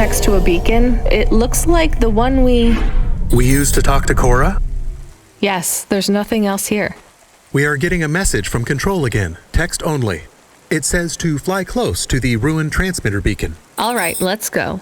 next to a beacon. It looks like the one we used to talk to Cora? Yes, there's nothing else here. We are getting a message from Control again, text only. It says to fly close to the ruined transmitter beacon. All right, let's go.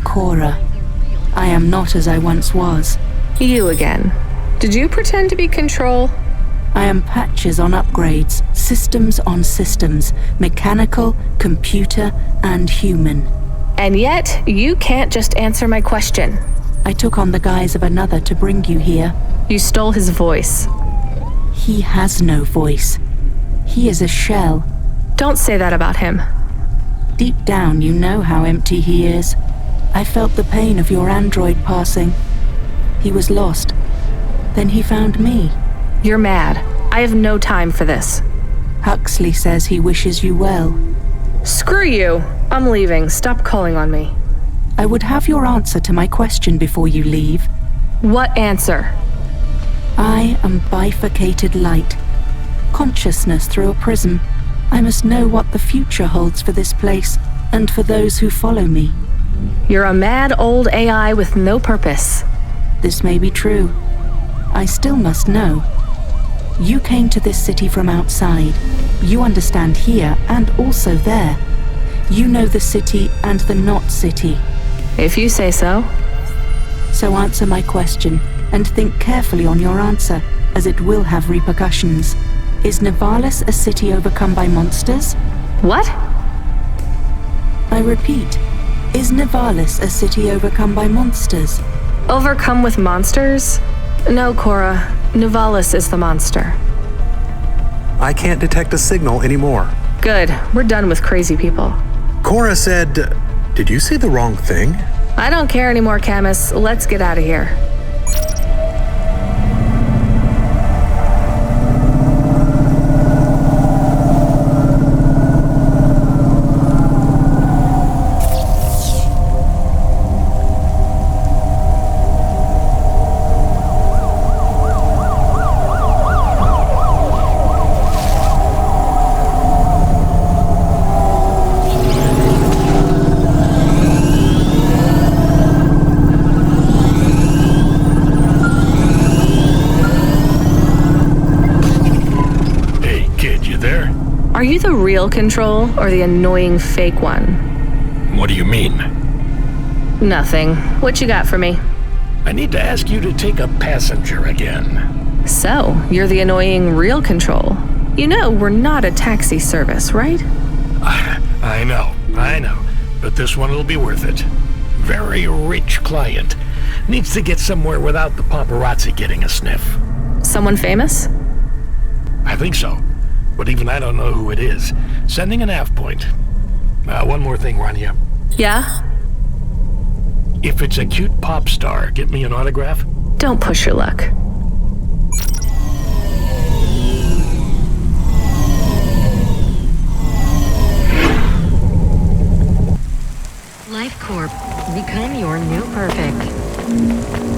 Cora. I am not as I once was. You again. Did you pretend to be Control? I am patches on upgrades, systems on systems, mechanical, computer, and human. And yet, you can't just answer my question. I took on the guise of another to bring you here. You stole his voice. He has no voice. He is a shell. Don't say that about him. Deep down, you know how empty he is. I felt the pain of your android passing. He was lost. Then he found me. You're mad. I have no time for this. Huxley says he wishes you well. Screw you. I'm leaving. Stop calling on me. I would have your answer to my question before you leave. What answer? I am bifurcated light. Consciousness through a prism. I must know what the future holds for this place, and for those who follow me. You're a mad old AI with no purpose. This may be true. I still must know. You came to this city from outside. You understand here and also there. You know the city and the not city. If you say so. So answer my question, and think carefully on your answer, as it will have repercussions. Is Nivalis a city overcome by monsters? What? I repeat, is Nivalis a city overcome by monsters? Overcome with monsters? No, Cora. Nivalis is the monster. I can't detect a signal anymore. Good. We're done with crazy people. Cora said... Did you say the wrong thing? I don't care anymore, Camus. Let's get out of here. Are you the real Control, or the annoying fake one? What do you mean? Nothing. What you got for me? I need to ask you to take a passenger again. So, you're the annoying real Control. You know we're not a taxi service, right? I know. But this one will be worth it. Very rich client. Needs to get somewhere without the paparazzi getting a sniff. Someone famous? I think so. But even I don't know who it is. Sending an AV point. One more thing, Rania. Yeah? If it's a cute pop star, get me an autograph? Don't push your luck. Lifecorp. Become your new perfect.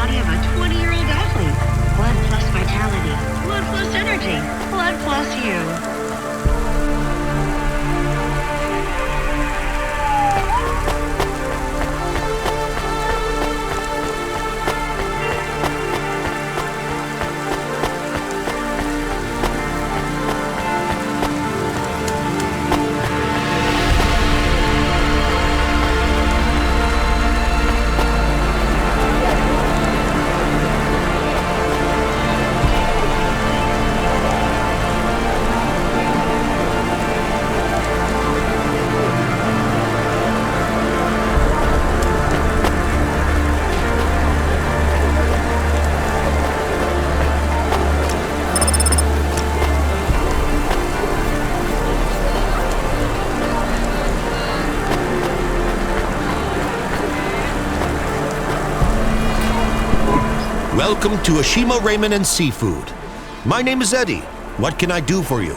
body of a 20-year-old athlete. Blood plus vitality. Blood plus energy. Blood plus you. Welcome to Ashima Ramen and Seafood. My name is Eddie. What can I do for you?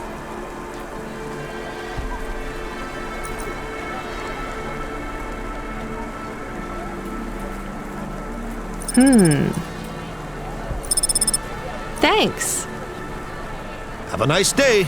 Thanks. Have a nice day.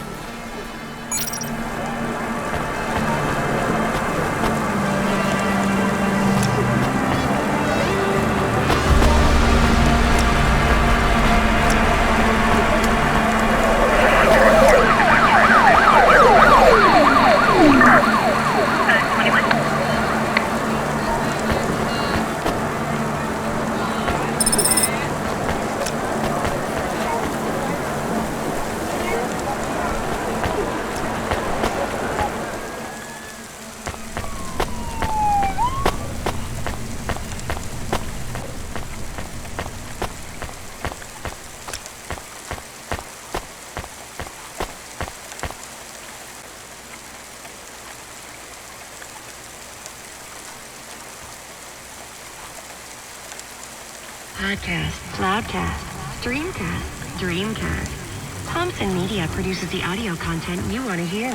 Podcast, Cloudcast, Streamcast, Dreamcast. Thompson Media produces the audio content you want to hear.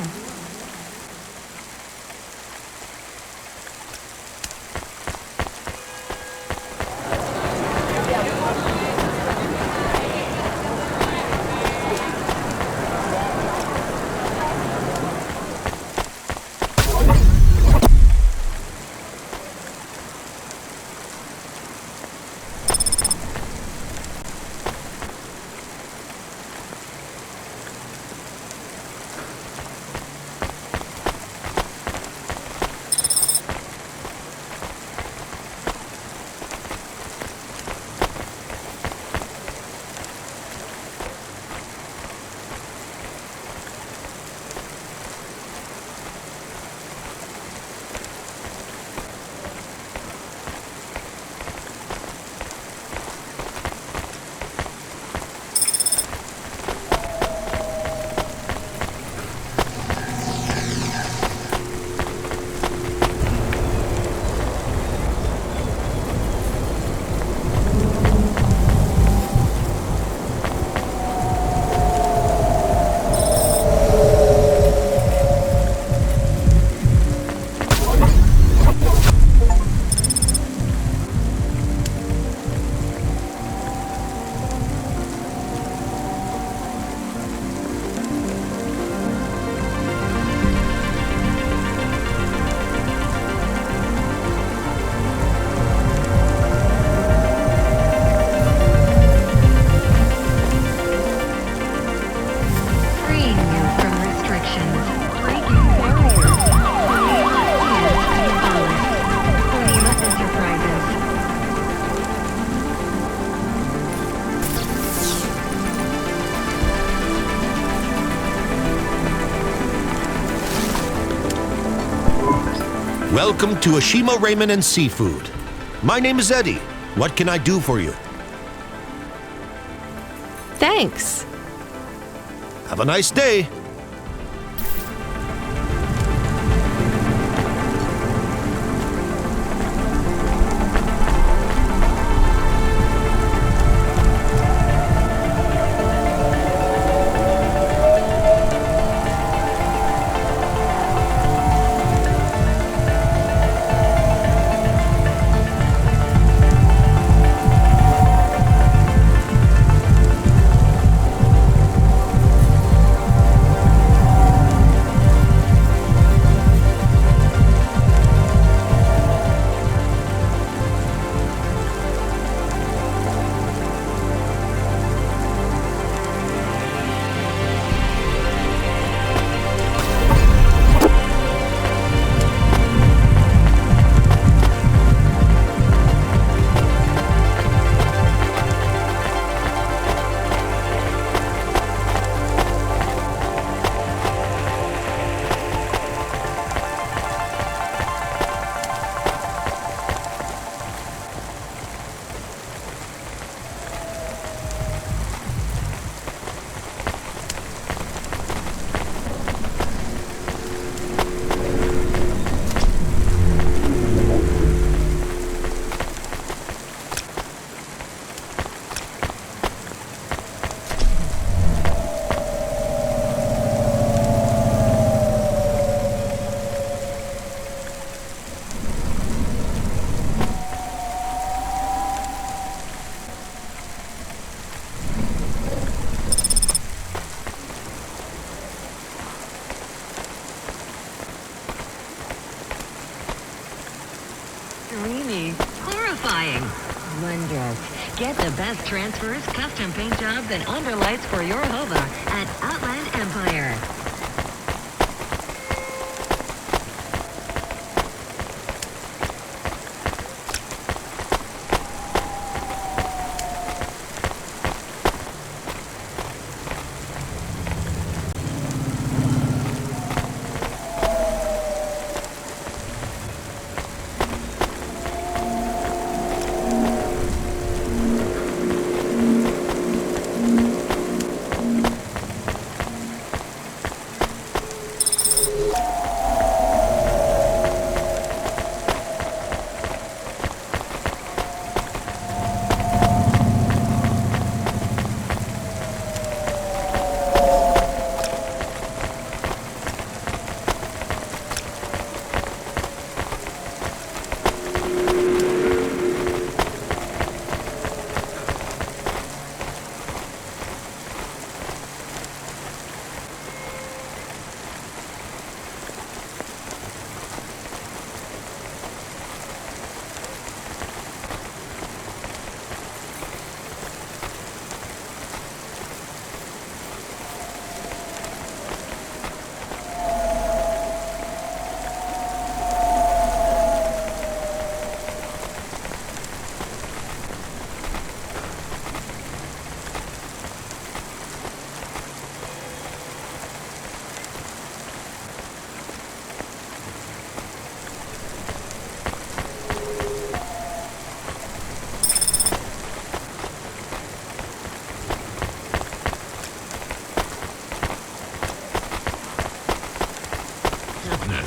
Welcome to Ashima Ramen and Seafood. My name is Eddie. What can I do for you? Thanks. Have a nice day. horrifying. Wondrous. Get the best transfers, custom paint jobs, and underlights for your Hova at Outland Empire.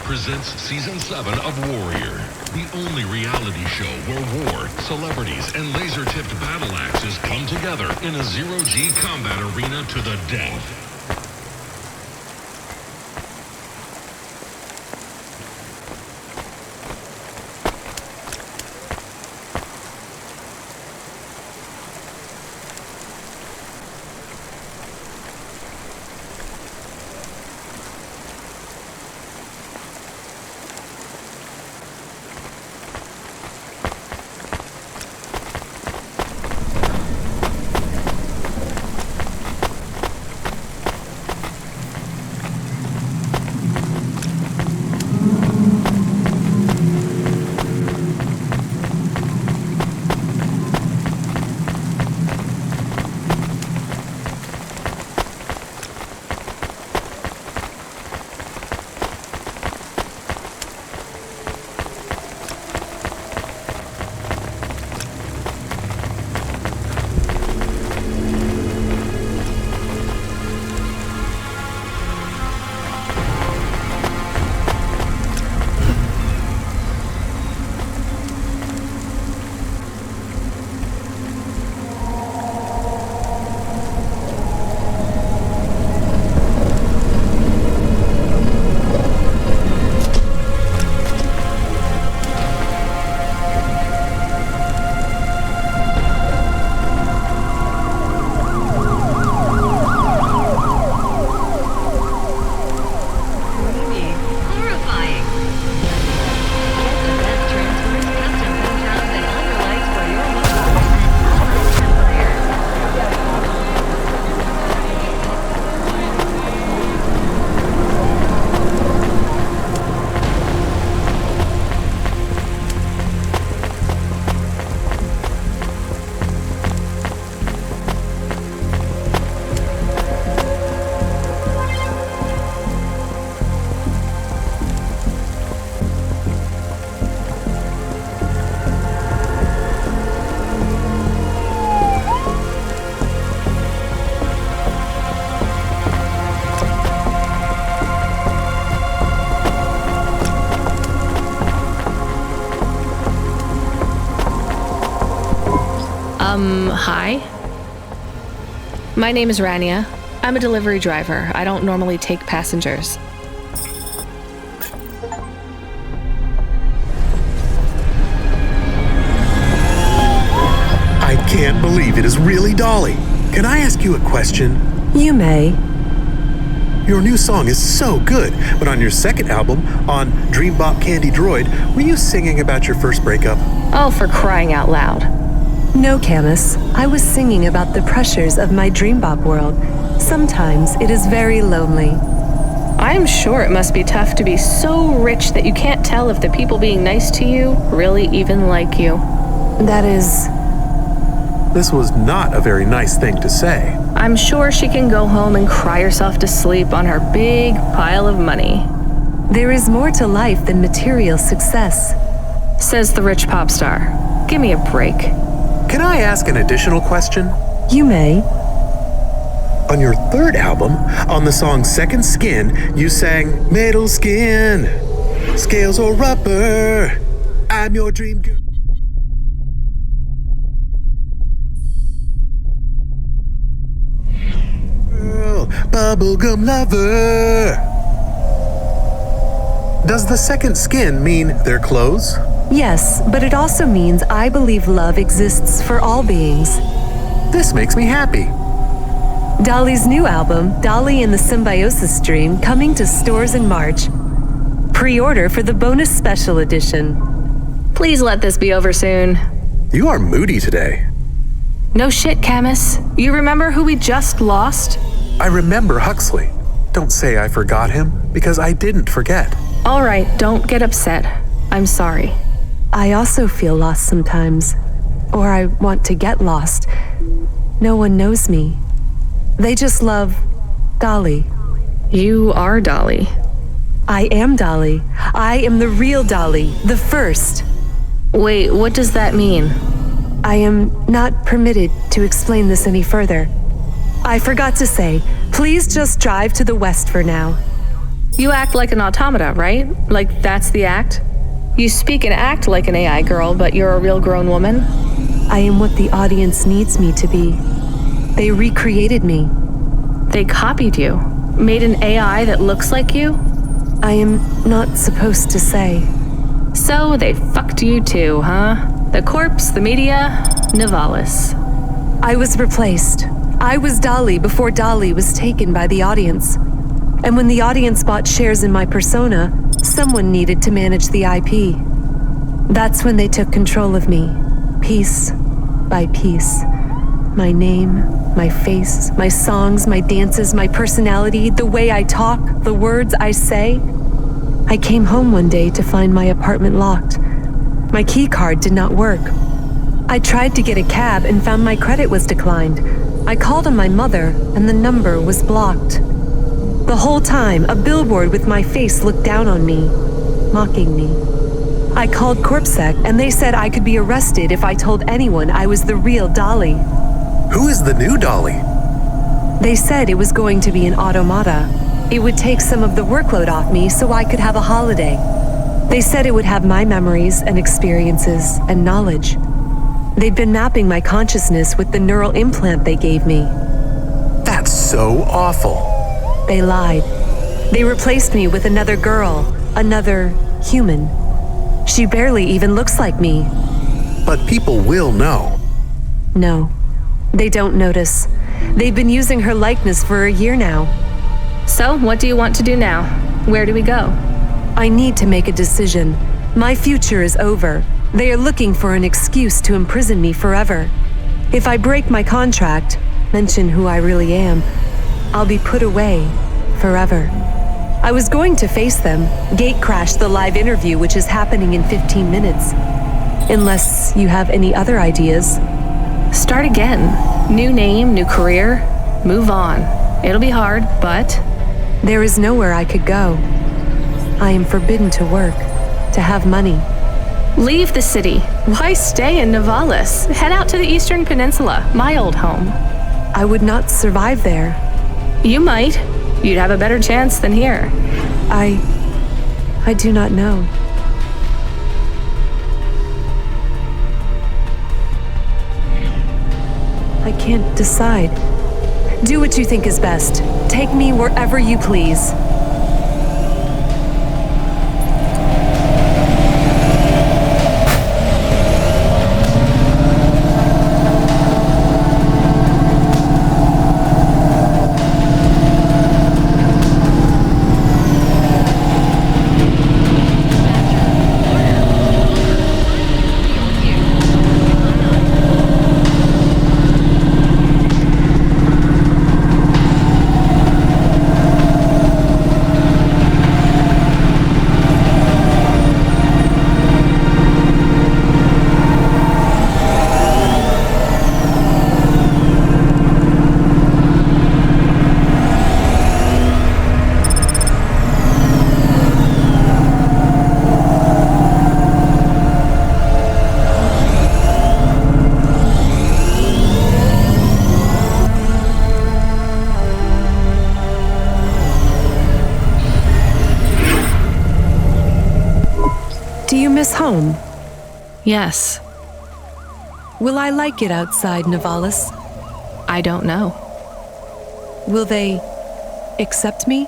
Presents Season 7 of Warrior, the only reality show where war, celebrities, and laser-tipped battle axes come together in a zero-G combat arena to the death. Hi. My name is Rania. I'm a delivery driver. I don't normally take passengers. I can't believe it is really Dolly. Can I ask you a question? You may. Your new song is so good, but on your second album, on Dream Bop Candy Droid, were you singing about your first breakup? Oh, for crying out loud. No, Camus. I was singing about the pressures of my Dream Bop world. Sometimes it is very lonely. I'm sure it must be tough to be so rich that you can't tell if the people being nice to you really even like you. That is... This was not a very nice thing to say. I'm sure she can go home and cry herself to sleep on her big pile of money. There is more to life than material success, says the rich pop star. Give me a break. Can I ask an additional question? You may. On your third album, on the song Second Skin, you sang Metal Skin, Scales or Upper, I'm your dream girl. Bubblegum lover. Does the second skin mean their clothes? Yes, but it also means I believe love exists for all beings. This makes me happy. Dolly's new album, Dolly and the Symbiosis Dream, coming to stores in March. Pre-order for the bonus special edition. Please let this be over soon. You are moody today. No shit, Camus. You remember who we just lost? I remember Huxley. Don't say I forgot him, because I didn't forget. All right, don't get upset. I'm sorry. I also feel lost sometimes. Or I want to get lost. No one knows me. They just love Dolly. You are Dolly. I am Dolly. I am the real Dolly, the first. Wait, what does that mean? I am not permitted to explain this any further. I forgot to say, please just drive to the west for now. You act like an automata, right? Like that's the act? You speak and act like an AI girl, but you're a real grown woman? I am what the audience needs me to be. They recreated me. They copied you? Made an AI that looks like you? I am not supposed to say. So they fucked you too, huh? The corpse, the media, Nivalis. I was replaced. I was Dolly before Dolly was taken by the audience. And when the audience bought shares in my persona, someone needed to manage the IP. That's when they took control of me, piece by piece. My name, my face, my songs, my dances, my personality, the way I talk, the words I say. I came home one day to find my apartment locked. My key card did not work. I tried to get a cab and found my credit was declined. I called on my mother and the number was blocked. The whole time, a billboard with my face looked down on me, mocking me. I called CorpSec and they said I could be arrested if I told anyone I was the real Dolly. Who is the new Dolly? They said it was going to be an automata. It would take some of the workload off me so I could have a holiday. They said it would have my memories and experiences and knowledge. They'd been mapping my consciousness with the neural implant they gave me. That's so awful. They lied. They replaced me with another girl, another human. She barely even looks like me. But people will know. No, they don't notice. They've been using her likeness for a year now. So, what do you want to do now? Where do we go? I need to make a decision. My future is over. They are looking for an excuse to imprison me forever. If I break my contract, mention who I really am, I'll be put away forever. I was going to face them, gatecrash the live interview which is happening in 15 minutes. Unless you have any other ideas. Start again. New name, new career. Move on. It'll be hard, but... There is nowhere I could go. I am forbidden to work, to have money. Leave the city. Why stay in Nivalis? Head out to the Eastern Peninsula, my old home. I would not survive there. You might. You'd have a better chance than here. I do not know. I can't decide. Do what you think is best. Take me wherever you please. miss home? Yes. Will I like it outside Nivalis? I don't know. Will they accept me?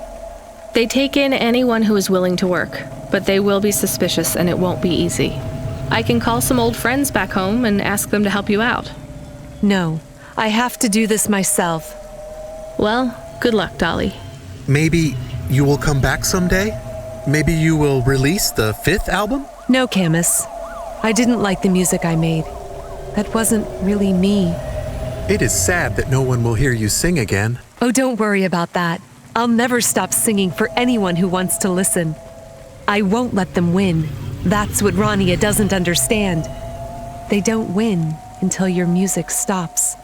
They take in anyone who is willing to work, but they will be suspicious and it won't be easy. I can call some old friends back home and ask them to help you out. No, I have to do this myself. Well, good luck, Dolly. Maybe you will come back someday? Maybe you will release the 5th album? No, Camus. I didn't like the music I made. That wasn't really me. It is sad that no one will hear you sing again. Oh, don't worry about that. I'll never stop singing for anyone who wants to listen. I won't let them win. That's what Rania doesn't understand. They don't win until your music stops.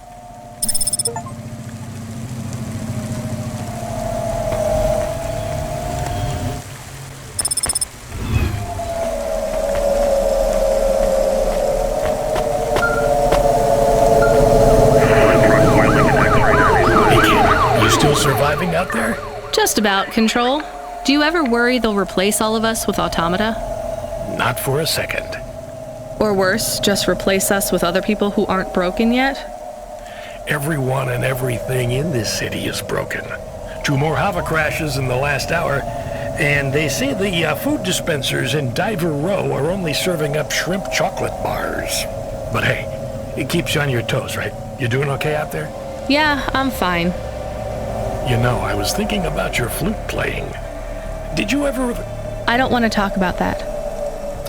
Surviving out there? Just about, Control. Do you ever worry they'll replace all of us with automata? Not for a second. Or worse, just replace us with other people who aren't broken yet? Everyone and everything in this city is broken. 2 more Hava crashes in the last hour, and they say the food dispensers in Diver Row are only serving up shrimp chocolate bars. But hey, it keeps you on your toes, right? You doing okay out there? Yeah, I'm fine. You know, I was thinking about your flute playing. Did you ever... I don't want to talk about that.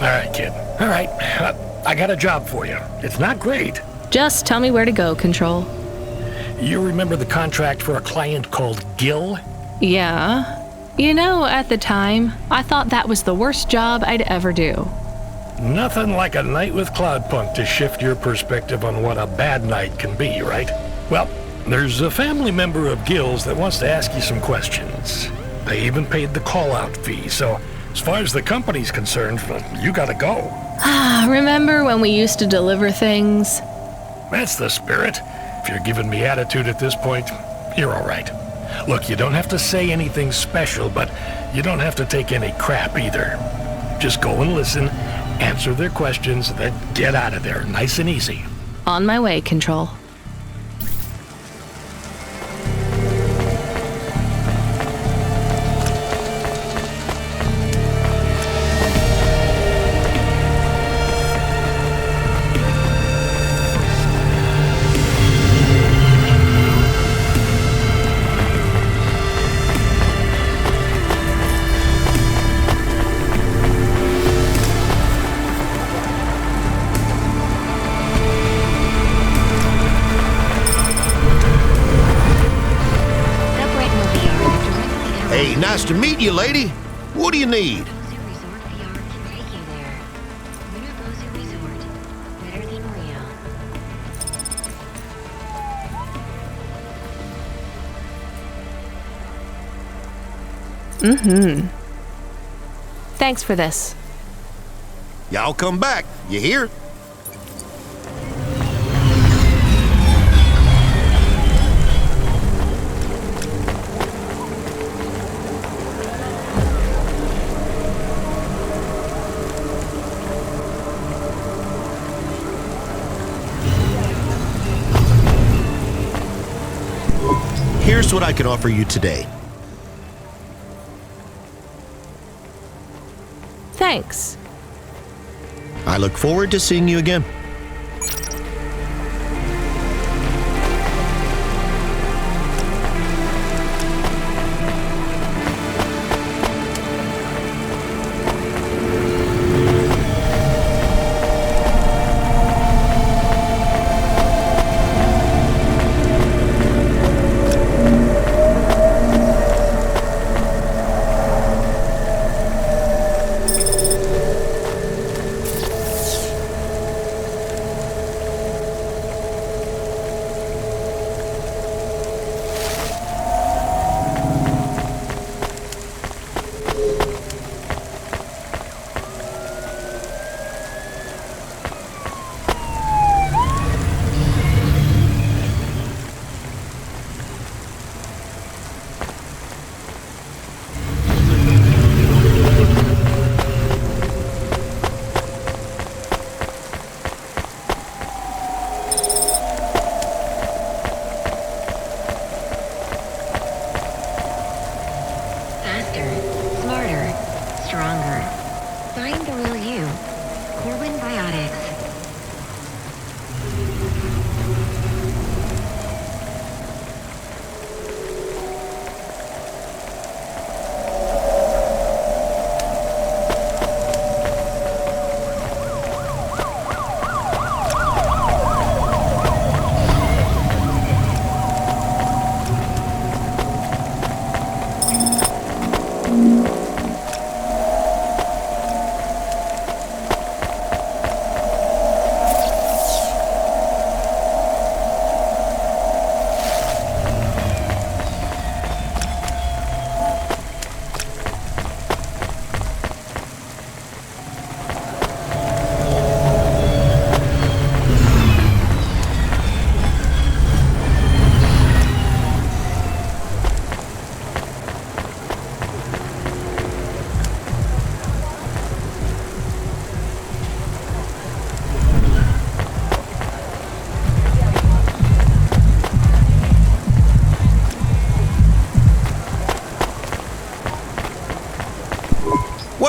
All right, kid. All right. I got a job for you. It's not great. Just tell me where to go, Control. You remember the contract for a client called Grille? Yeah. You know, at the time, I thought that was the worst job I'd ever do. Nothing like a night with Cloudpunk to shift your perspective on what a bad night can be, right? Well, there's a family member of Grille's that wants to ask you some questions. They even paid the call-out fee, so as far as the company's concerned, you gotta go. Remember when we used to deliver things? That's the spirit. If you're giving me attitude at this point, you're all right. Look, you don't have to say anything special, but you don't have to take any crap either. Just go and listen, answer their questions, then get out of there, nice and easy. On my way, Control. Nice to meet you, lady. What do you need? Thanks for this. Y'all come back. You hear? Here's what I can offer you today. Thanks. I look forward to seeing you again.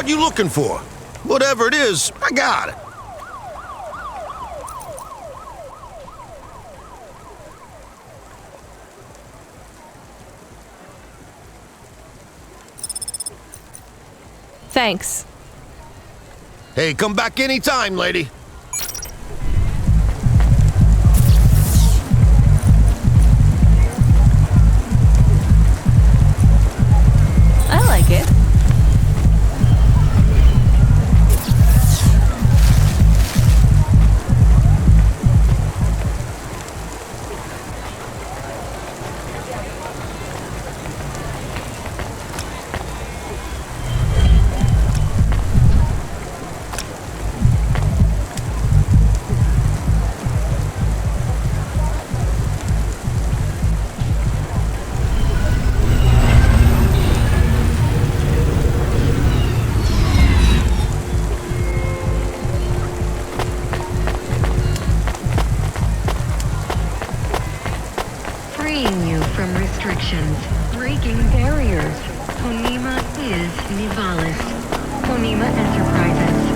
What you looking for? Whatever it is, I got it. Thanks. Hey, come back anytime, lady. I like it. Freeing you from restrictions, breaking barriers. Ponema is Nivalis. Ponema Enterprises.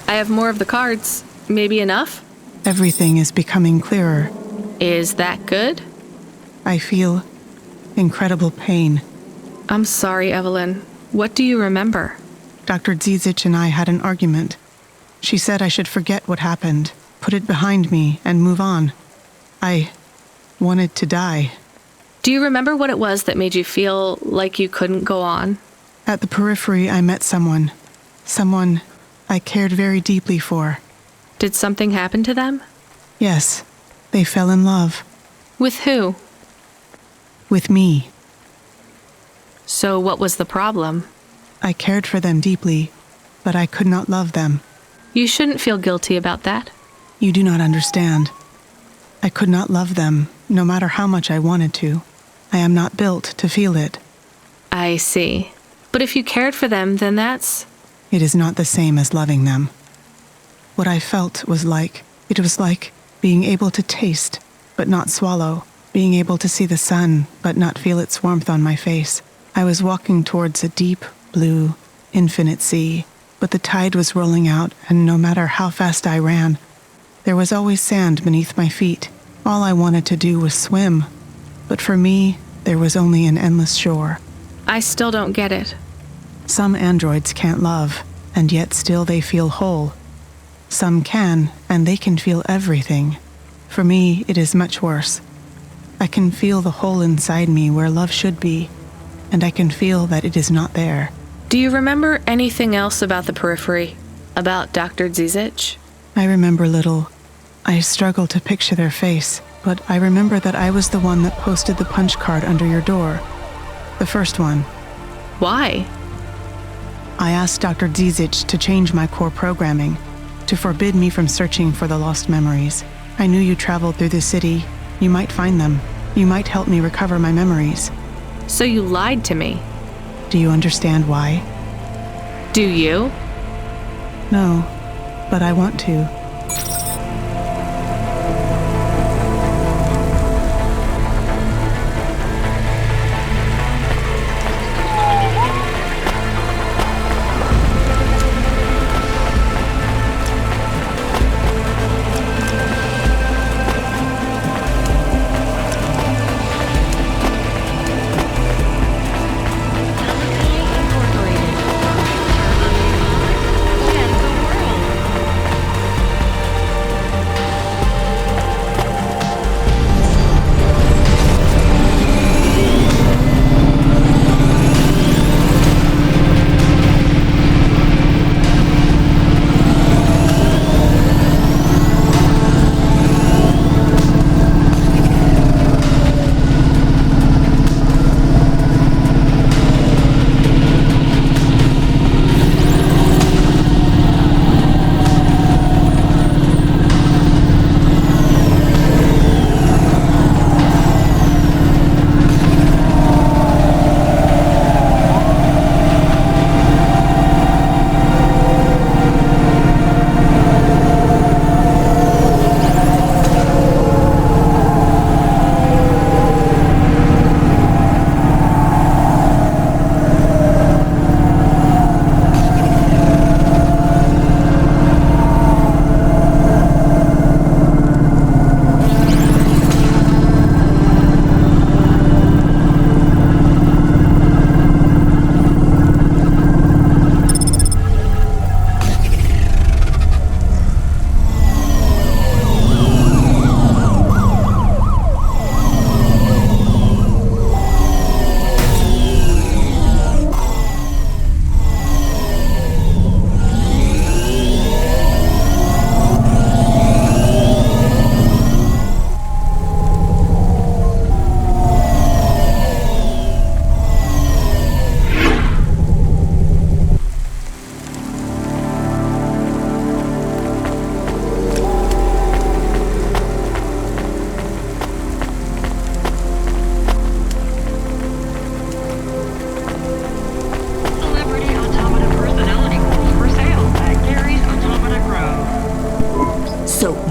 I have more of the cards. Maybe enough? Everything is becoming clearer. Is that good? I feel incredible pain. I'm sorry, Evelyn. What do you remember? Dr. Zizic and I had an argument. She said I should forget what happened, put it behind me, and move on. I wanted to die. Do you remember what it was that made you feel like you couldn't go on? At the periphery, I met someone I cared very deeply for. Did something happen to them? Yes, they fell in love. With who? With me. So what was the problem? I cared for them deeply, but I could not love them. You shouldn't feel guilty about that. You do not understand. I could not love them, no matter how much I wanted to. I am not built to feel it. I see. But if you cared for them, then that's... It is not the same as loving them. What I felt was like being able to taste, but not swallow, being able to see the sun, but not feel its warmth on my face. I was walking towards a deep, blue, infinite sea, but the tide was rolling out, and no matter how fast I ran, there was always sand beneath my feet. All I wanted to do was swim, but for me, there was only an endless shore. I still don't get it. Some androids can't love, and yet still they feel whole. Some can, and they can feel everything. For me, it is much worse. I can feel the hole inside me where love should be, and I can feel that it is not there. Do you remember anything else about the periphery? About Dr. Zizic? I remember little. I struggle to picture their face, but I remember that I was the one that posted the punch card under your door. The first one. Why? I asked Dr. Zizic to change my core programming, to forbid me from searching for the lost memories. I knew you traveled through the city. You might find them. You might help me recover my memories. So you lied to me. Do you understand why? Do you? No, but I want to.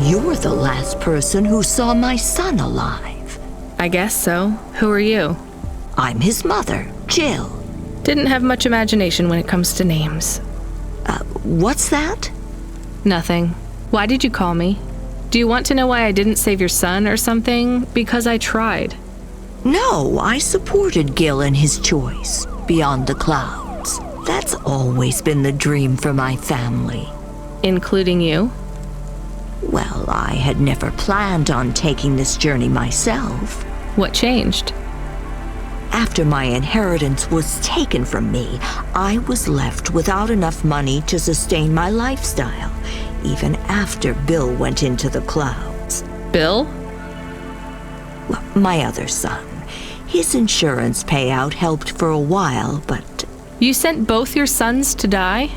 You're the last person who saw my son alive. I guess so. Who are you? I'm his mother, Jill. Didn't have much imagination when it comes to names. What's that? Nothing. Why did you call me? Do you want to know why I didn't save your son or something? Because I tried. No, I supported Gil in his choice, beyond the clouds. That's always been the dream for my family. Including you? Well, I had never planned on taking this journey myself. What changed? After my inheritance was taken from me, I was left without enough money to sustain my lifestyle, even after Bill went into the clouds. Bill? Well, my other son. His insurance payout helped for a while, but... You sent both your sons to die?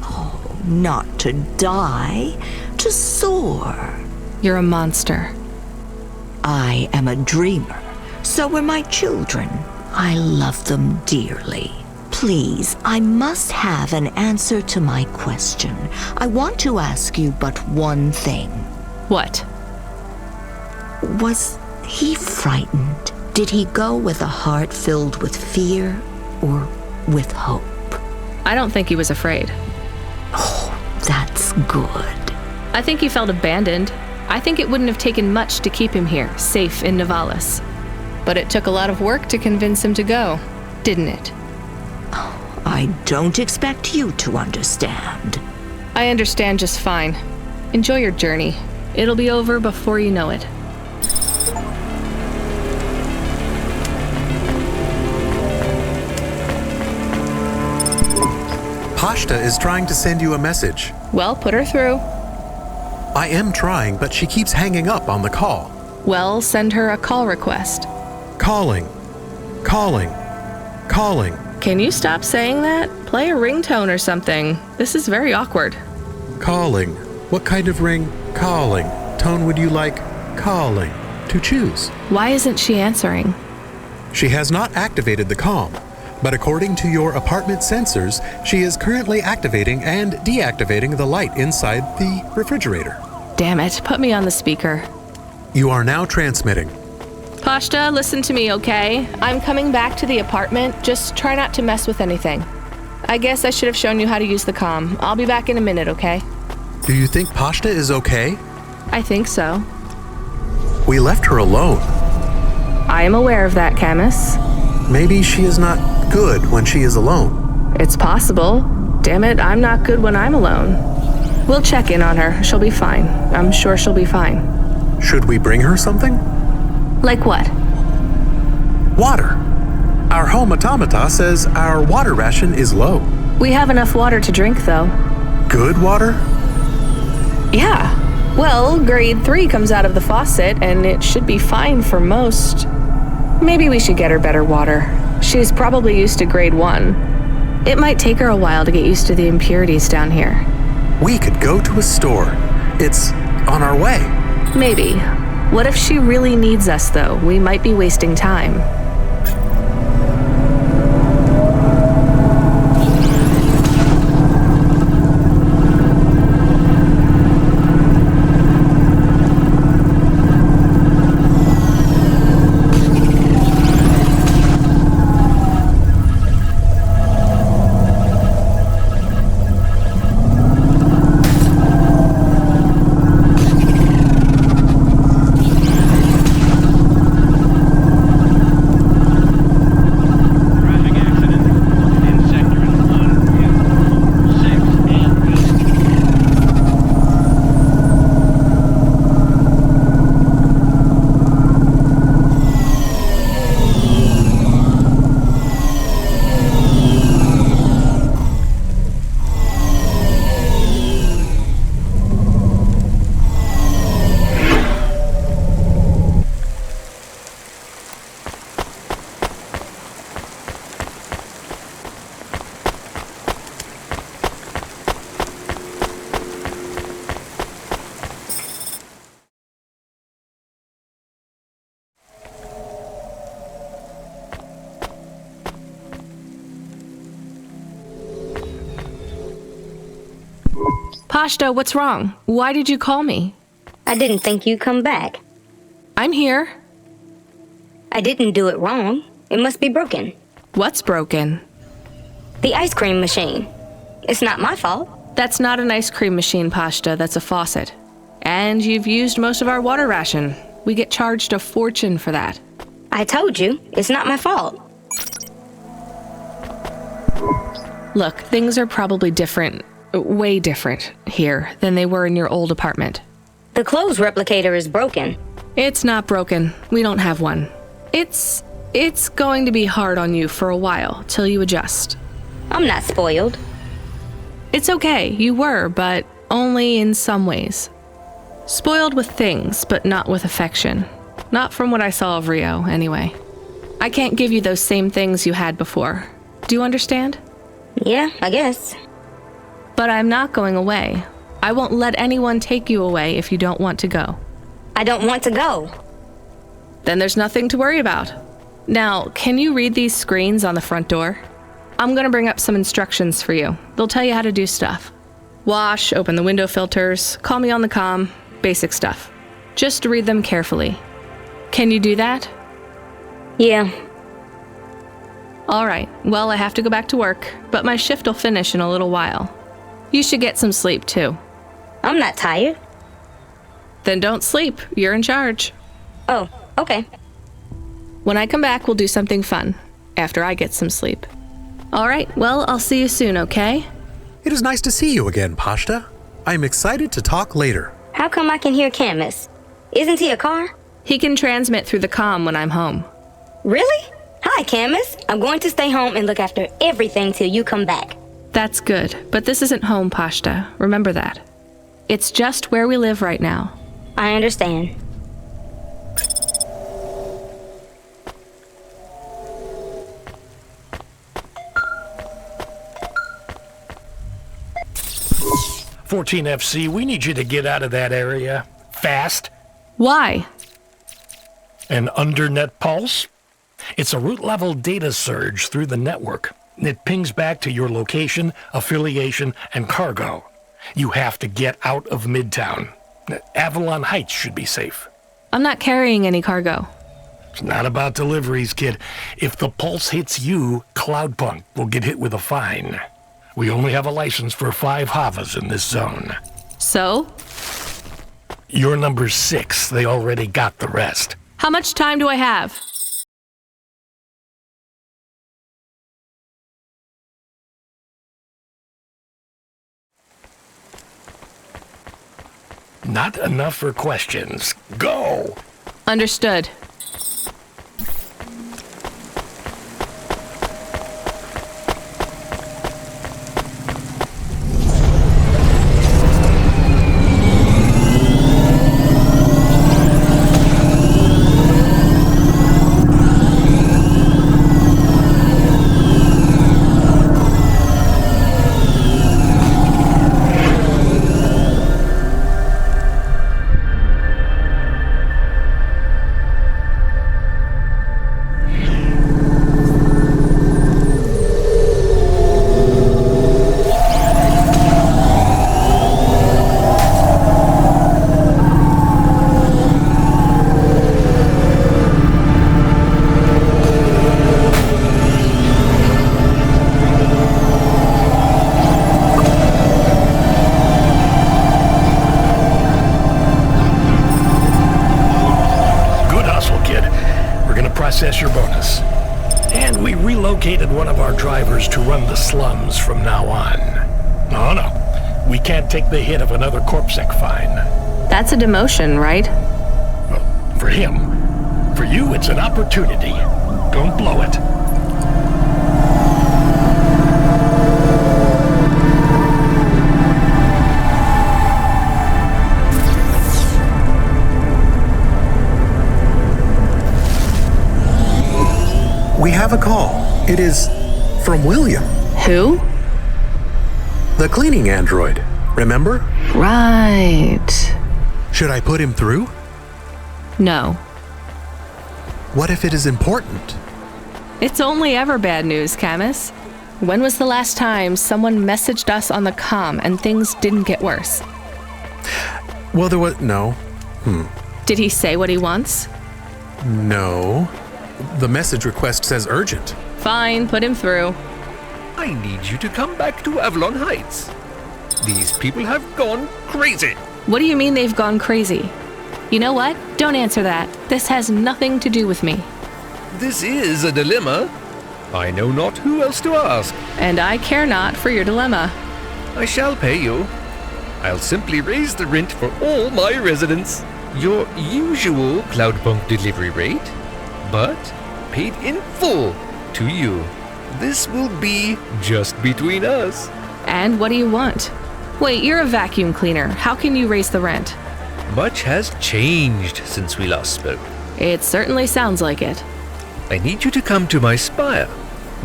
Oh, not to die, to soar. You're a monster. I am a dreamer. So are my children. I love them dearly. Please, I must have an answer to my question. I want to ask you but one thing. What? Was he frightened? Did he go with a heart filled with fear or with hope? I don't think he was afraid. Oh, that's good. I think he felt abandoned. I think it wouldn't have taken much to keep him here, safe in Nivalis. But it took a lot of work to convince him to go, didn't it? Oh, I don't expect you to understand. I understand just fine. Enjoy your journey. It'll be over before you know it. Pashta is trying to send you a message. Well, put her through. I am trying, but she keeps hanging up on the call. Well, send her a call request. Calling. Can you stop saying that? Play a ringtone or something. This is very awkward. Calling. What kind of ring? Calling. Tone would you like? Calling. To choose. Why isn't she answering? She has not activated the comm, but according to your apartment sensors, she is currently activating and deactivating the light inside the refrigerator. Damn it, put me on the speaker. You are now transmitting. Pashta, listen to me, okay? I'm coming back to the apartment. Just try not to mess with anything. I guess I should have shown you how to use the comm. I'll be back in a minute, okay? Do you think Pashta is okay? I think so. We left her alone. I am aware of that, Camus. Maybe she is not good when she is alone. It's possible. Damn it, I'm not good when I'm alone. We'll check in on her. She'll be fine. I'm sure she'll be fine. Should we bring her something? Like what? Water. Our home automata says our water ration is low. We have enough water to drink, though. Good water? Yeah. Well, grade 3 comes out of the faucet, and it should be fine for most. Maybe we should get her better water. She's probably used to grade 1. It might take her a while to get used to the impurities down here. We could go to a store. It's on our way. Maybe. What if she really needs us, though? We might be wasting time. Pashta, what's wrong? Why did you call me? I didn't think you'd come back. I'm here. I didn't do it wrong. It must be broken. What's broken? The ice cream machine. It's not my fault. That's not an ice cream machine, Pashta, that's a faucet. And you've used most of our water ration. We get charged a fortune for that. I told you, it's not my fault. Look, things are probably different, way different here than they were in your old apartment. The clothes replicator is broken. It's not broken. We don't have one. It's going to be hard on you for a while, till you adjust. I'm not spoiled. It's okay, you were, but only in some ways. Spoiled with things, but not with affection. Not from what I saw of Rio, anyway. I can't give you those same things you had before. Do you understand? Yeah, I guess. But I'm not going away. I won't let anyone take you away if you don't want to go. I don't want to go. Then there's nothing to worry about. Now, can you read these screens on the front door? I'm gonna bring up some instructions for you. They'll tell you how to do stuff. Wash, open the window filters, call me on the comm, basic stuff. Just read them carefully. Can you do that? Yeah. All right, well, I have to go back to work, but my shift will finish in a little while. You should get some sleep, too. I'm not tired. Then don't sleep. You're in charge. Oh, okay. When I come back, we'll do something fun, after I get some sleep. All right, well, I'll see you soon, okay? It is nice to see you again, Pashta. I am excited to talk later. How come I can hear Camus? Isn't he a car? He can transmit through the comm when I'm home. Really? Hi, Camus. I'm going to stay home and look after everything till you come back. That's good, but this isn't home, Pashta. Remember that. It's just where we live right now. I understand. FC, we need you to get out of that area. Fast. Why? An undernet pulse? It's a root-level data surge through the network. It pings back to your location, affiliation, and cargo. You have to get out of Midtown. Avalon Heights should be safe. I'm not carrying any cargo. It's not about deliveries, kid. If the pulse hits you, Cloudpunk will get hit with a fine. We only have a license for 5 Havas in this zone. So? You're number 6. They already got the rest. How much time do I have? Not enough for questions. Go! Understood. Your bonus. And we relocated one of our drivers to run the slums from now on. No, we can't take the hit of another CorpSec fine. That's a demotion, right? Well, for him. For you, it's an opportunity. Don't blow it. We have a call. It is from William. Who? The cleaning android. Remember? Right. Should I put him through? No. What if it is important? It's only ever bad news, Camus. When was the last time someone messaged us on the comm and things didn't get worse? Well, there was... No. Did he say what he wants? No. The message request says urgent. Fine, put him through. I need you to come back to Avalon Heights. These people have gone crazy. What do you mean they've gone crazy? You know what? Don't answer that. This has nothing to do with me. This is a dilemma. I know not who else to ask. And I care not for your dilemma. I shall pay you. I'll simply raise the rent for all my residents. Your usual Cloudpunk delivery rate, but paid in full to you. This will be just between us. And what do you want? Wait, you're a vacuum cleaner. How can you raise the rent? Much has changed since we last spoke. It certainly sounds like it. I need you to come to my spire.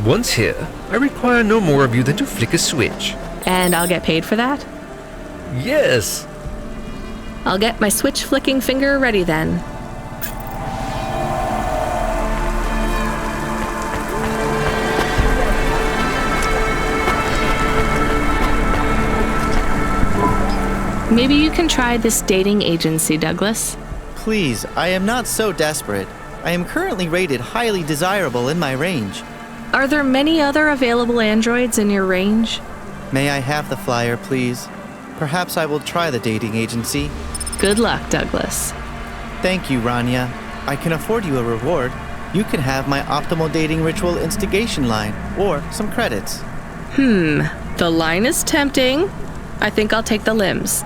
Once here, I require no more of you than to flick a switch. And I'll get paid for that? Yes. I'll get my switch flicking finger ready then. Maybe you can try this dating agency, Douglas. Please, I am not so desperate. I am currently rated highly desirable in my range. Are there many other available androids in your range? May I have the flyer, please? Perhaps I will try the dating agency. Good luck, Douglas. Thank you, Rania. I can afford you a reward. You can have my optimal dating ritual instigation line, or some credits. The line is tempting. I think I'll take the limbs.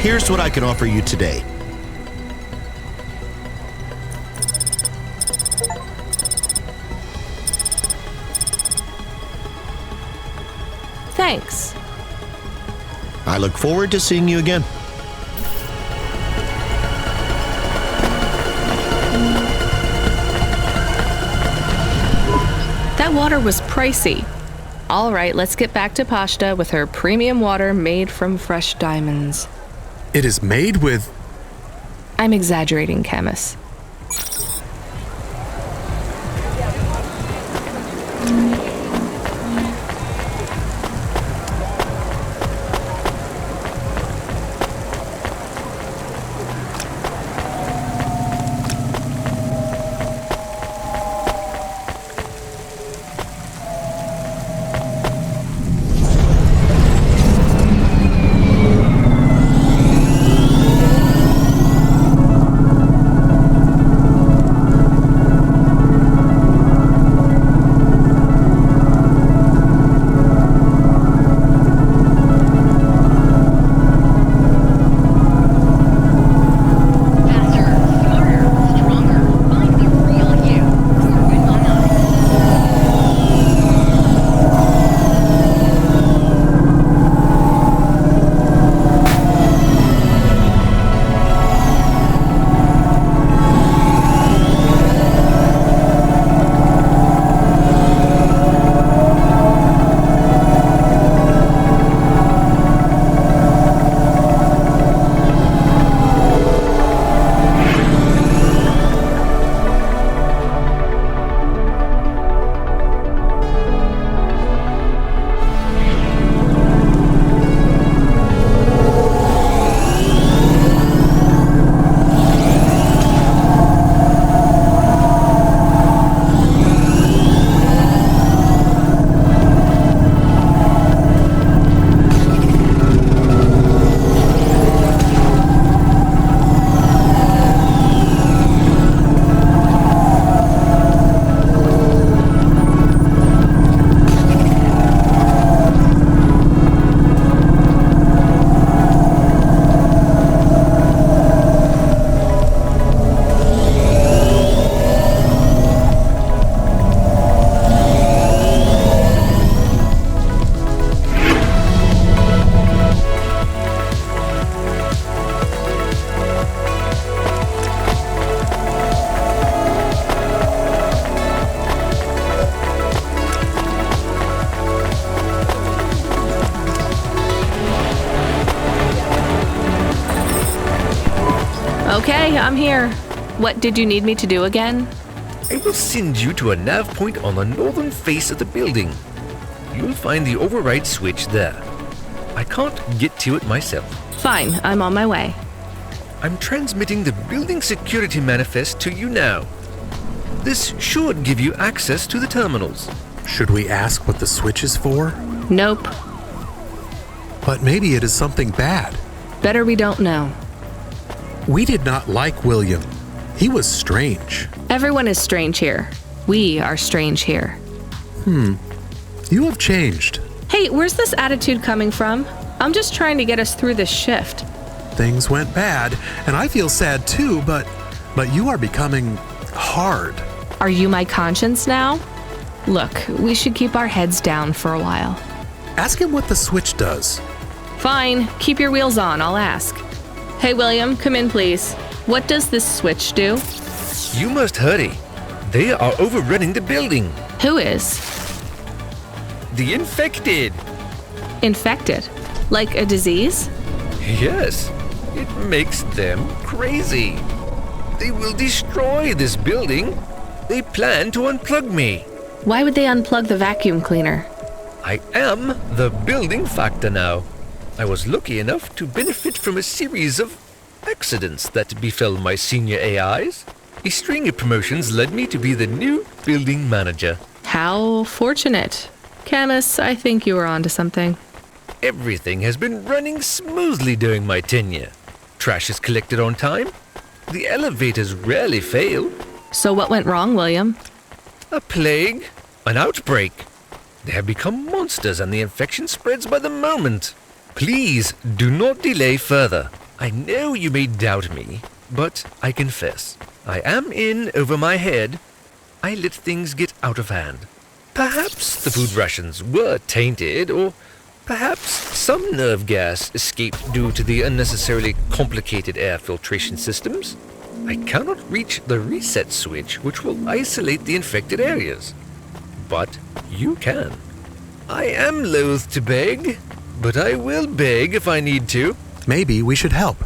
Here's what I can offer you today. Thanks. I look forward to seeing you again. That water was pricey. All right, let's get back to Pashta with her premium water made from fresh diamonds. It is made with... I'm exaggerating, Camus. Okay, I'm here. What did you need me to do again? I will send you to a nav point on the northern face of the building. You'll find the override switch there. I can't get to it myself. Fine, I'm on my way. I'm transmitting the building security manifest to you now. This should give you access to the terminals. Should we ask what the switch is for? Nope. But maybe it is something bad. Better we don't know. We did not like William. He was strange. Everyone is strange here. We are strange here. You have changed. Hey, where's this attitude coming from? I'm just trying to get us through this shift. Things went bad, and I feel sad too, but you are becoming hard. Are you my conscience now? Look, we should keep our heads down for a while. Ask him what the switch does. Fine, keep your wheels on, I'll ask. Hey, William, come in, please. What does this switch do? You must hurry. They are overrunning the building. Who is? The infected. Infected? Like a disease? Yes, it makes them crazy. They will destroy this building. They plan to unplug me. Why would they unplug the vacuum cleaner? I am the building factor now. I was lucky enough to benefit from a series of accidents that befell my senior AIs. A string of promotions led me to be the new building manager. How fortunate. Camus, I think you were onto something. Everything has been running smoothly during my tenure. Trash is collected on time. The elevators rarely fail. So what went wrong, William? A plague, an outbreak. They have become monsters and the infection spreads by the moment. Please do not delay further. I know you may doubt me, but I confess, I am in over my head. I let things get out of hand. Perhaps the food rations were tainted, or perhaps some nerve gas escaped due to the unnecessarily complicated air filtration systems. I cannot reach the reset switch, which will isolate the infected areas. But you can. I am loath to beg, but I will beg if I need to. Maybe we should help.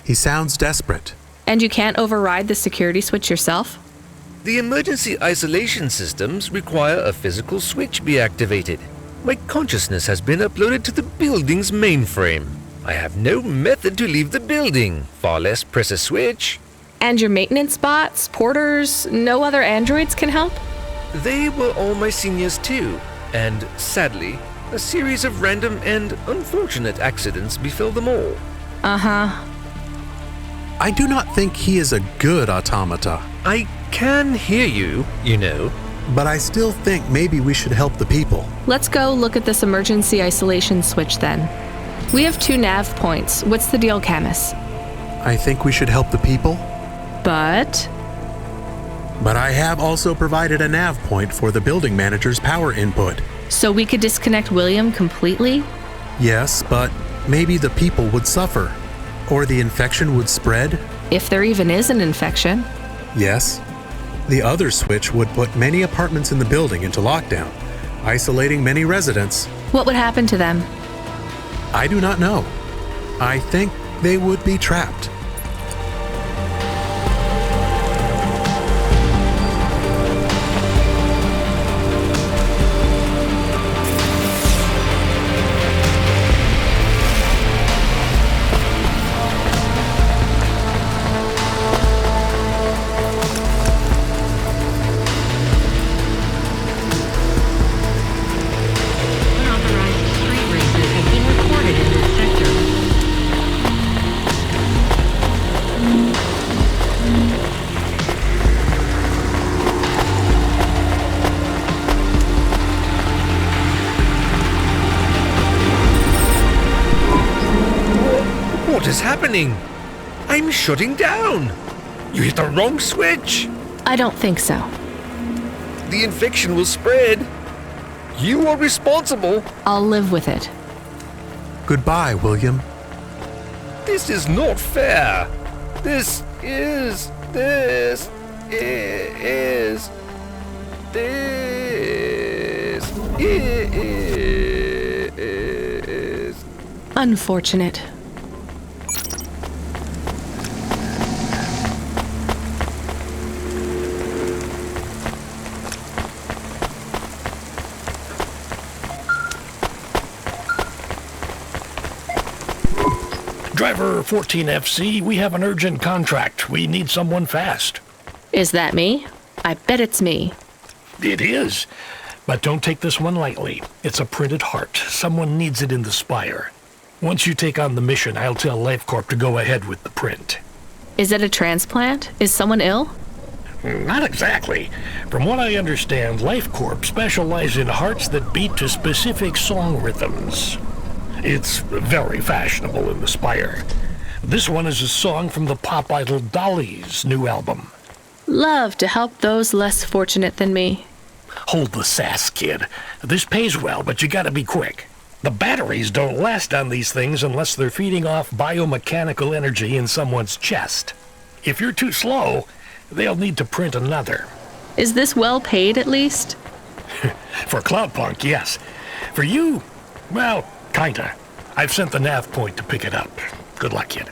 He sounds desperate. And you can't override the security switch yourself? The emergency isolation systems require a physical switch be activated. My consciousness has been uploaded to the building's mainframe. I have no method to leave the building, far less press a switch. And your maintenance bots, porters, no other androids can help? They were all my seniors too, and sadly, a series of random and unfortunate accidents befell them all. Uh-huh. I do not think he is a good automata. I can hear you, you know. But I still think maybe we should help the people. Let's go look at this emergency isolation switch then. We have 2 nav points. What's the deal, Camus? I think we should help the people. But I have also provided a nav point for the building manager's power input. So we could disconnect William completely? Yes, but maybe the people would suffer. Or the infection would spread. If there even is an infection. Yes. The other switch would put many apartments in the building into lockdown, isolating many residents. What would happen to them? I do not know. I think they would be trapped. What is happening? I'm shutting down. You hit the wrong switch. I don't think so. The infection will spread. You are responsible. I'll live with it. Goodbye, William. This is not fair. This is unfortunate. Driver 14FC, we have an urgent contract. We need someone fast. Is that me? I bet it's me. It is. But don't take this one lightly. It's a printed heart. Someone needs it in the spire. Once you take on the mission, I'll tell Lifecorp to go ahead with the print. Is it a transplant? Is someone ill? Not exactly. From what I understand, Lifecorp specialize in hearts that beat to specific song rhythms. It's very fashionable in the Spire. This one is a song from the pop idol Dolly's new album. Love to help those less fortunate than me. Hold the sass, kid. This pays well, but you gotta be quick. The batteries don't last on these things unless they're feeding off biomechanical energy in someone's chest. If you're too slow, they'll need to print another. Is this well paid, at least? For Cloudpunk, yes. For you, well, kinda. I've sent the nav point to pick it up. Good luck, kid.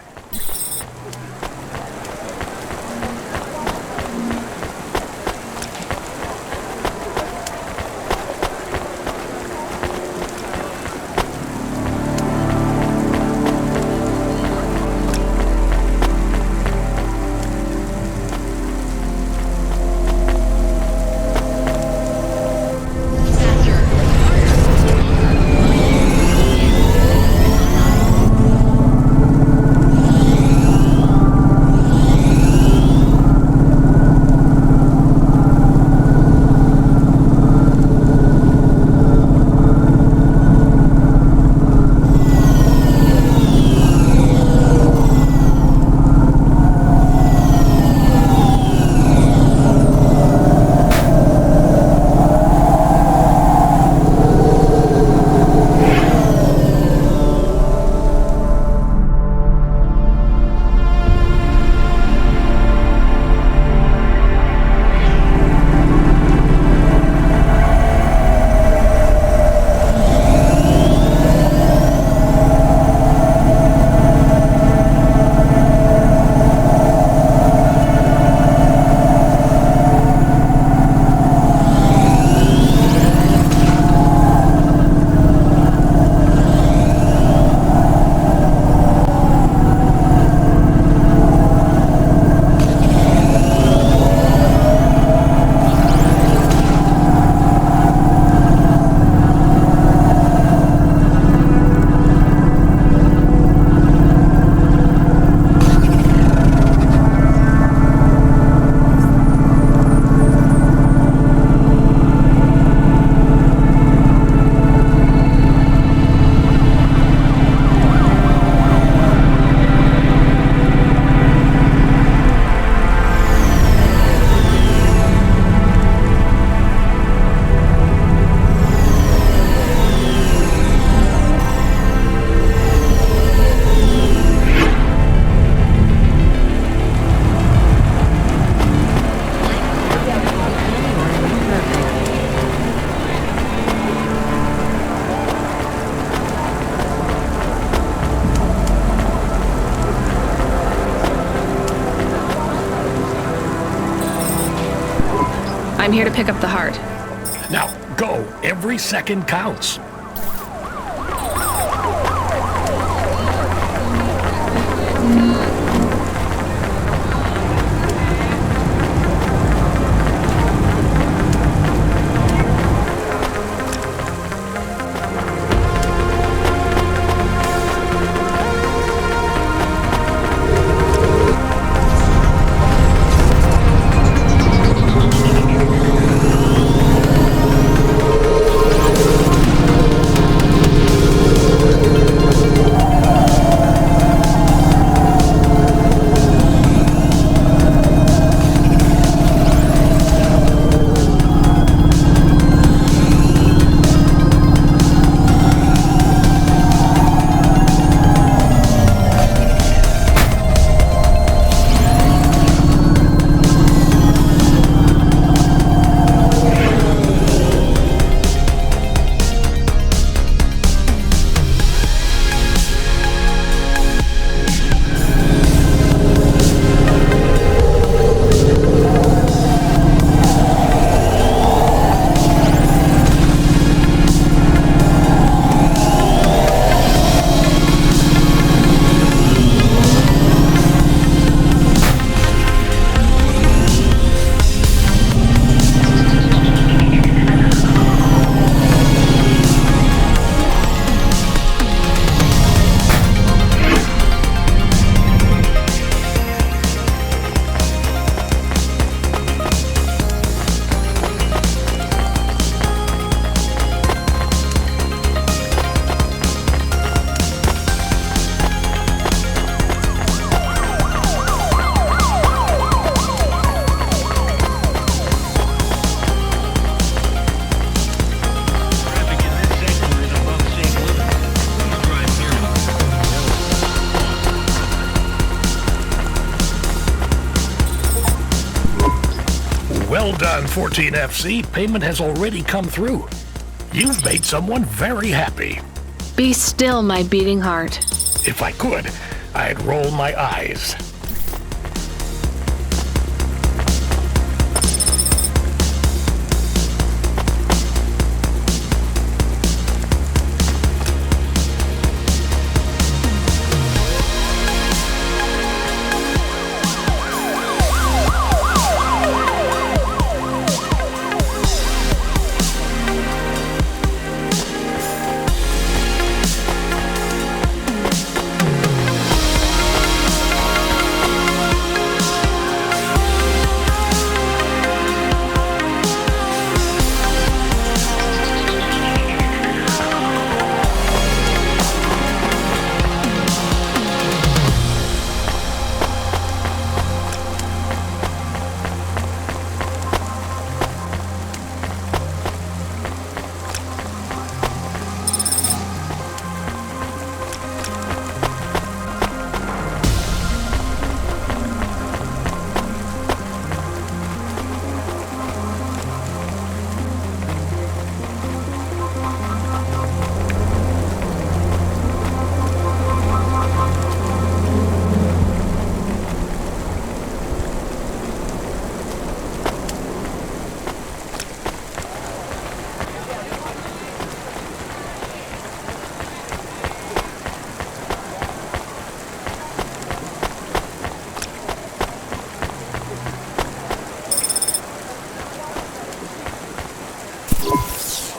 I'm here to pick up the heart. Now, go. Every second counts. Well done, 14FC. Payment has already come through. You've made someone very happy. Be still, my beating heart. If I could, I'd roll my eyes.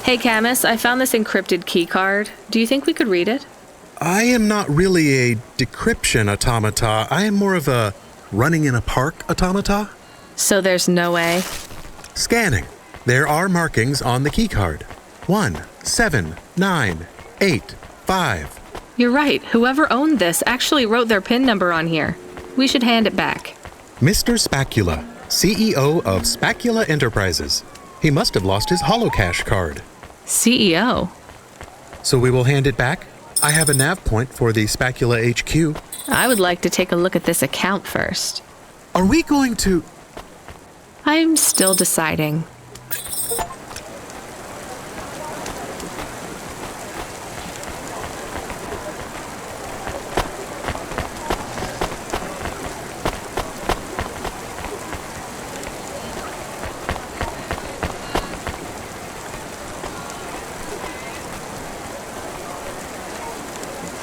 Hey, Camus, I found this encrypted key card. Do you think we could read it? I am not really a decryption automata. I am more of a running in a park automata. So there's no way? Scanning. There are markings on the key card. 1, 7, 9, 8, 5. You're right. Whoever owned this actually wrote their PIN number on here. We should hand it back. Mr. Spacula, CEO of Spacula Enterprises. He must have lost his Holocash card. CEO? So we will hand it back? I have a nav point for the Spacula HQ. I would like to take a look at this account first. Are we going to... I'm still deciding.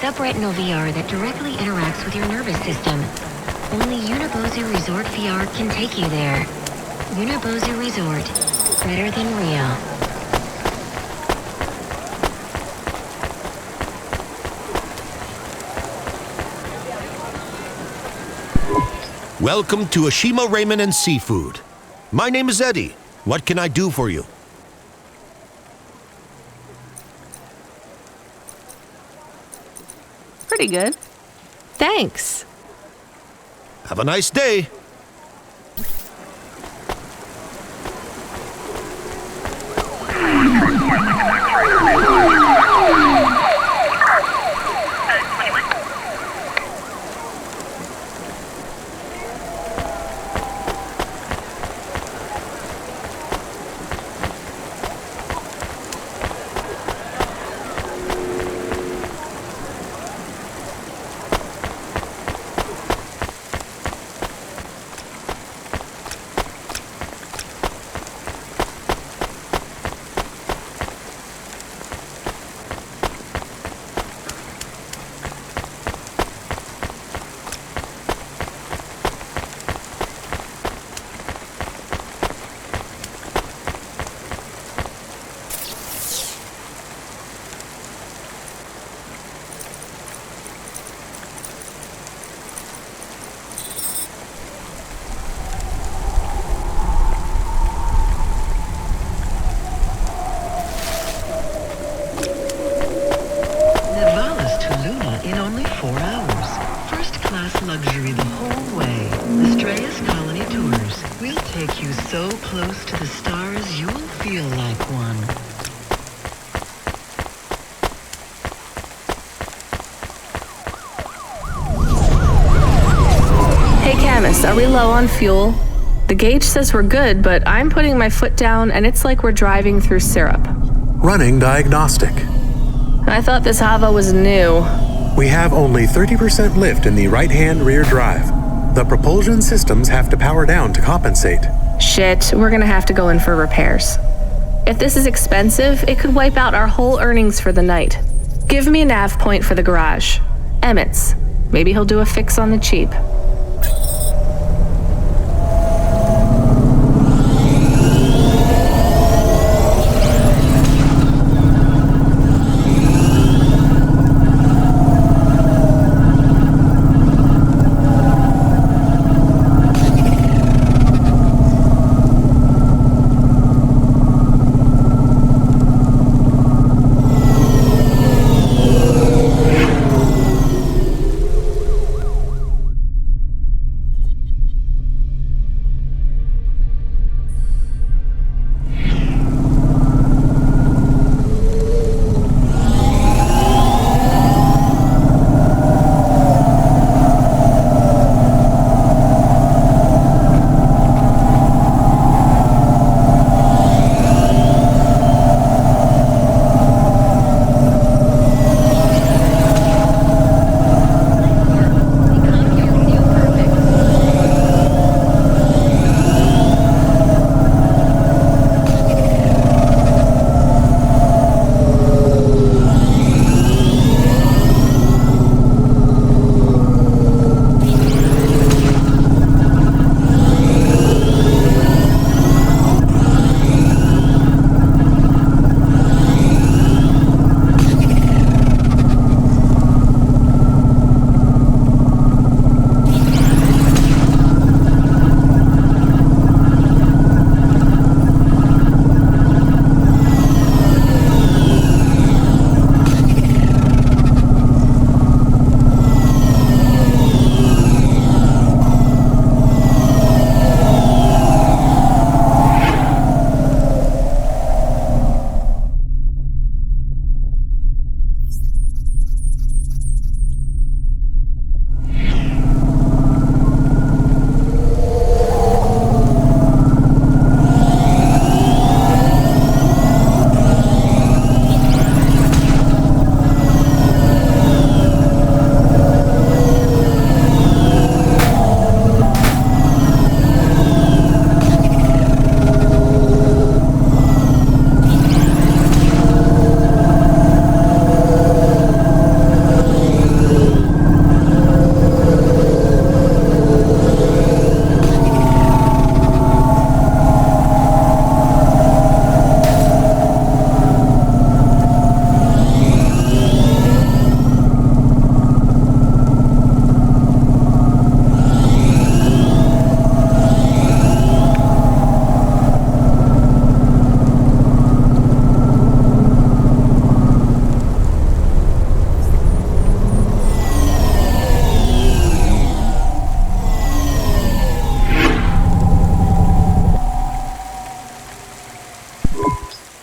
Subretinal VR that directly interacts with your nervous system. Only Unibozu Resort VR can take you there. Unibozu Resort. Better than real. Welcome to Ashima Ramen and Seafood. My name is Eddie. What can I do for you? Pretty good. Thanks. Have a nice day. Luxury the whole way. Estrellas Colony Tours. We'll take you so close to the stars you'll feel like one. Hey, Camus, are we low on fuel? The gauge says we're good, but I'm putting my foot down and it's like we're driving through syrup. Running diagnostic. I thought this Hava was new. We have only 30% lift in the right-hand rear drive. The propulsion systems have to power down to compensate. Shit, we're gonna have to go in for repairs. If this is expensive, it could wipe out our whole earnings for the night. Give me a nav point for the garage. Emit's. Maybe he'll do a fix on the cheap.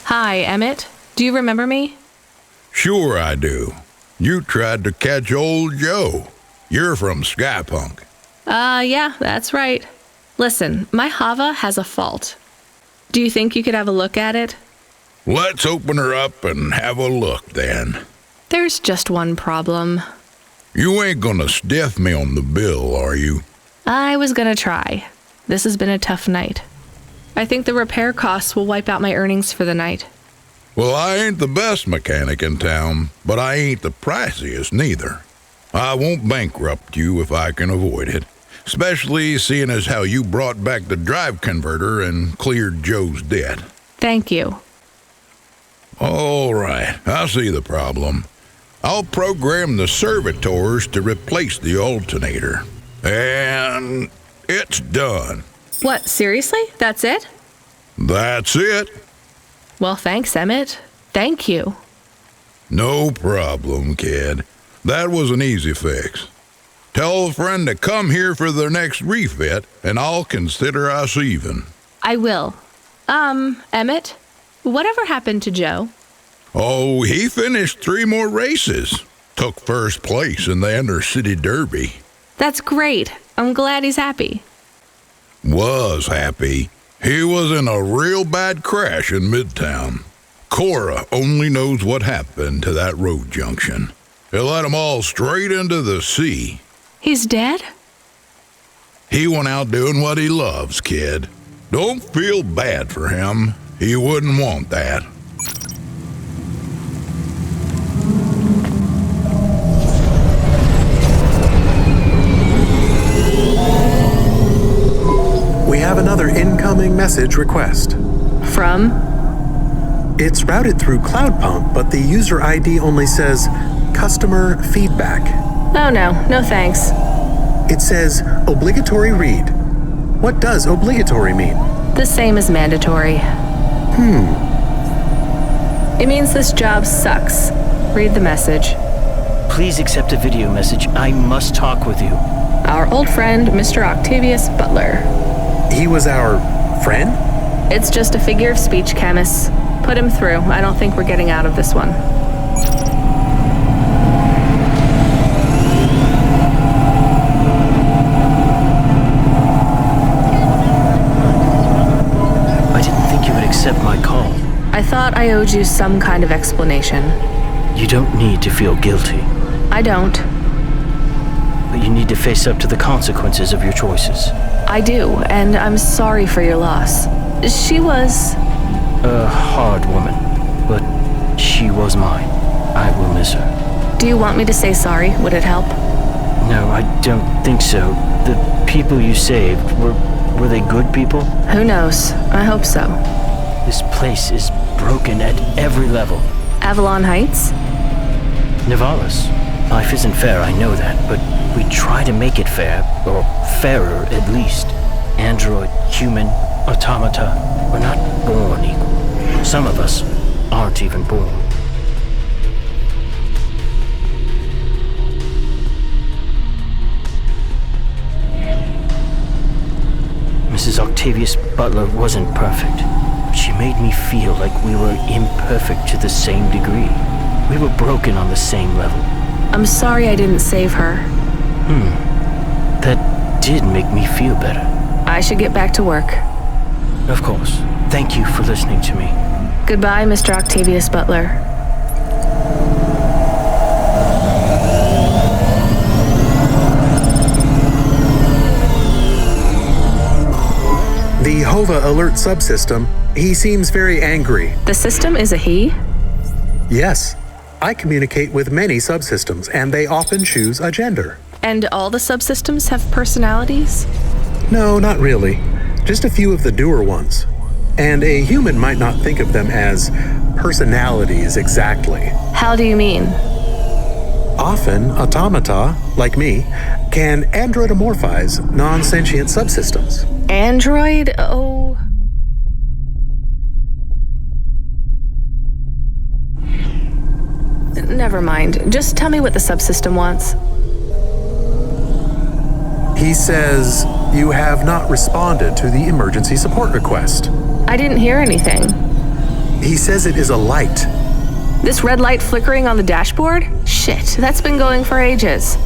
Hi, Emit. Do you remember me? Sure I do. You tried to catch old Joe. You're from Skypunk. Yeah, that's right. Listen, my Hava has a fault. Do you think you could have a look at it? Let's open her up and have a look, then. There's just one problem. You ain't gonna stiff me on the bill, are you? I was gonna try. This has been a tough night. I think the repair costs will wipe out my earnings for the night. Well, I ain't the best mechanic in town, but I ain't the priciest neither. I won't bankrupt you if I can avoid it, especially seeing as how you brought back the drive converter and cleared Joe's debt. Thank you. All right, I see the problem. I'll program the servitors to replace the alternator. And it's done. What, seriously? That's it? That's it. Well, thanks, Emit. Thank you. No problem, kid. That was an easy fix. Tell a friend to come here for their next refit, and I'll consider us even. I will. Emit, whatever happened to Joe? Oh, he finished 3 more races. Took first place in the Inner-City Derby. That's great. I'm glad he's happy. Was happy. He was in a real bad crash in Midtown. Cora only knows what happened to that road junction. It led them all straight into the sea. He's dead? He went out doing what he loves, kid. Don't feel bad for him. He wouldn't want that. We have another incoming message request. From? It's routed through Cloud Pump, but the user ID only says customer feedback. Oh no thanks. It says obligatory read. What does obligatory mean? The same as mandatory. It means this job sucks. Read the message. Please accept a video message. I must talk with you. Our old friend, Mr. Octavius Butler. He was our friend? It's just a figure of speech, Camus. Put him through. I don't think we're getting out of this one. I didn't think you would accept my call. I thought I owed you some kind of explanation. You don't need to feel guilty. I don't. But you need to face up to the consequences of your choices. I do, and I'm sorry for your loss. She was... a hard woman, but she was mine. I will miss her. Do you want me to say sorry? Would it help? No, I don't think so. The people you saved, were they good people? Who knows? I hope so. This place is broken at every level. Avalon Heights? Nivalis. Life isn't fair, I know that, but we try to make it fair, or fairer at least. Android, human, automata, we're not born equal. Some of us aren't even born. Mrs. Octavius Butler wasn't perfect. She made me feel like we were imperfect to the same degree. We were broken on the same level. I'm sorry I didn't save her. That did make me feel better. I should get back to work. Of course. Thank you for listening to me. Goodbye, Mr. Octavius Butler. The Hova Alert subsystem, he seems very angry. The system is a he? Yes. I communicate with many subsystems, and they often choose a gender. And all the subsystems have personalities? No, not really. Just a few of the doer ones. And a human might not think of them as personalities exactly. How do you mean? Often, automata, like me, can androidomorphize non-sentient subsystems. Android? Oh... Never mind. Just tell me what the subsystem wants. He says you have not responded to the emergency support request. I didn't hear anything. He says it is a light. This red light flickering on the dashboard? Shit, that's been going for ages.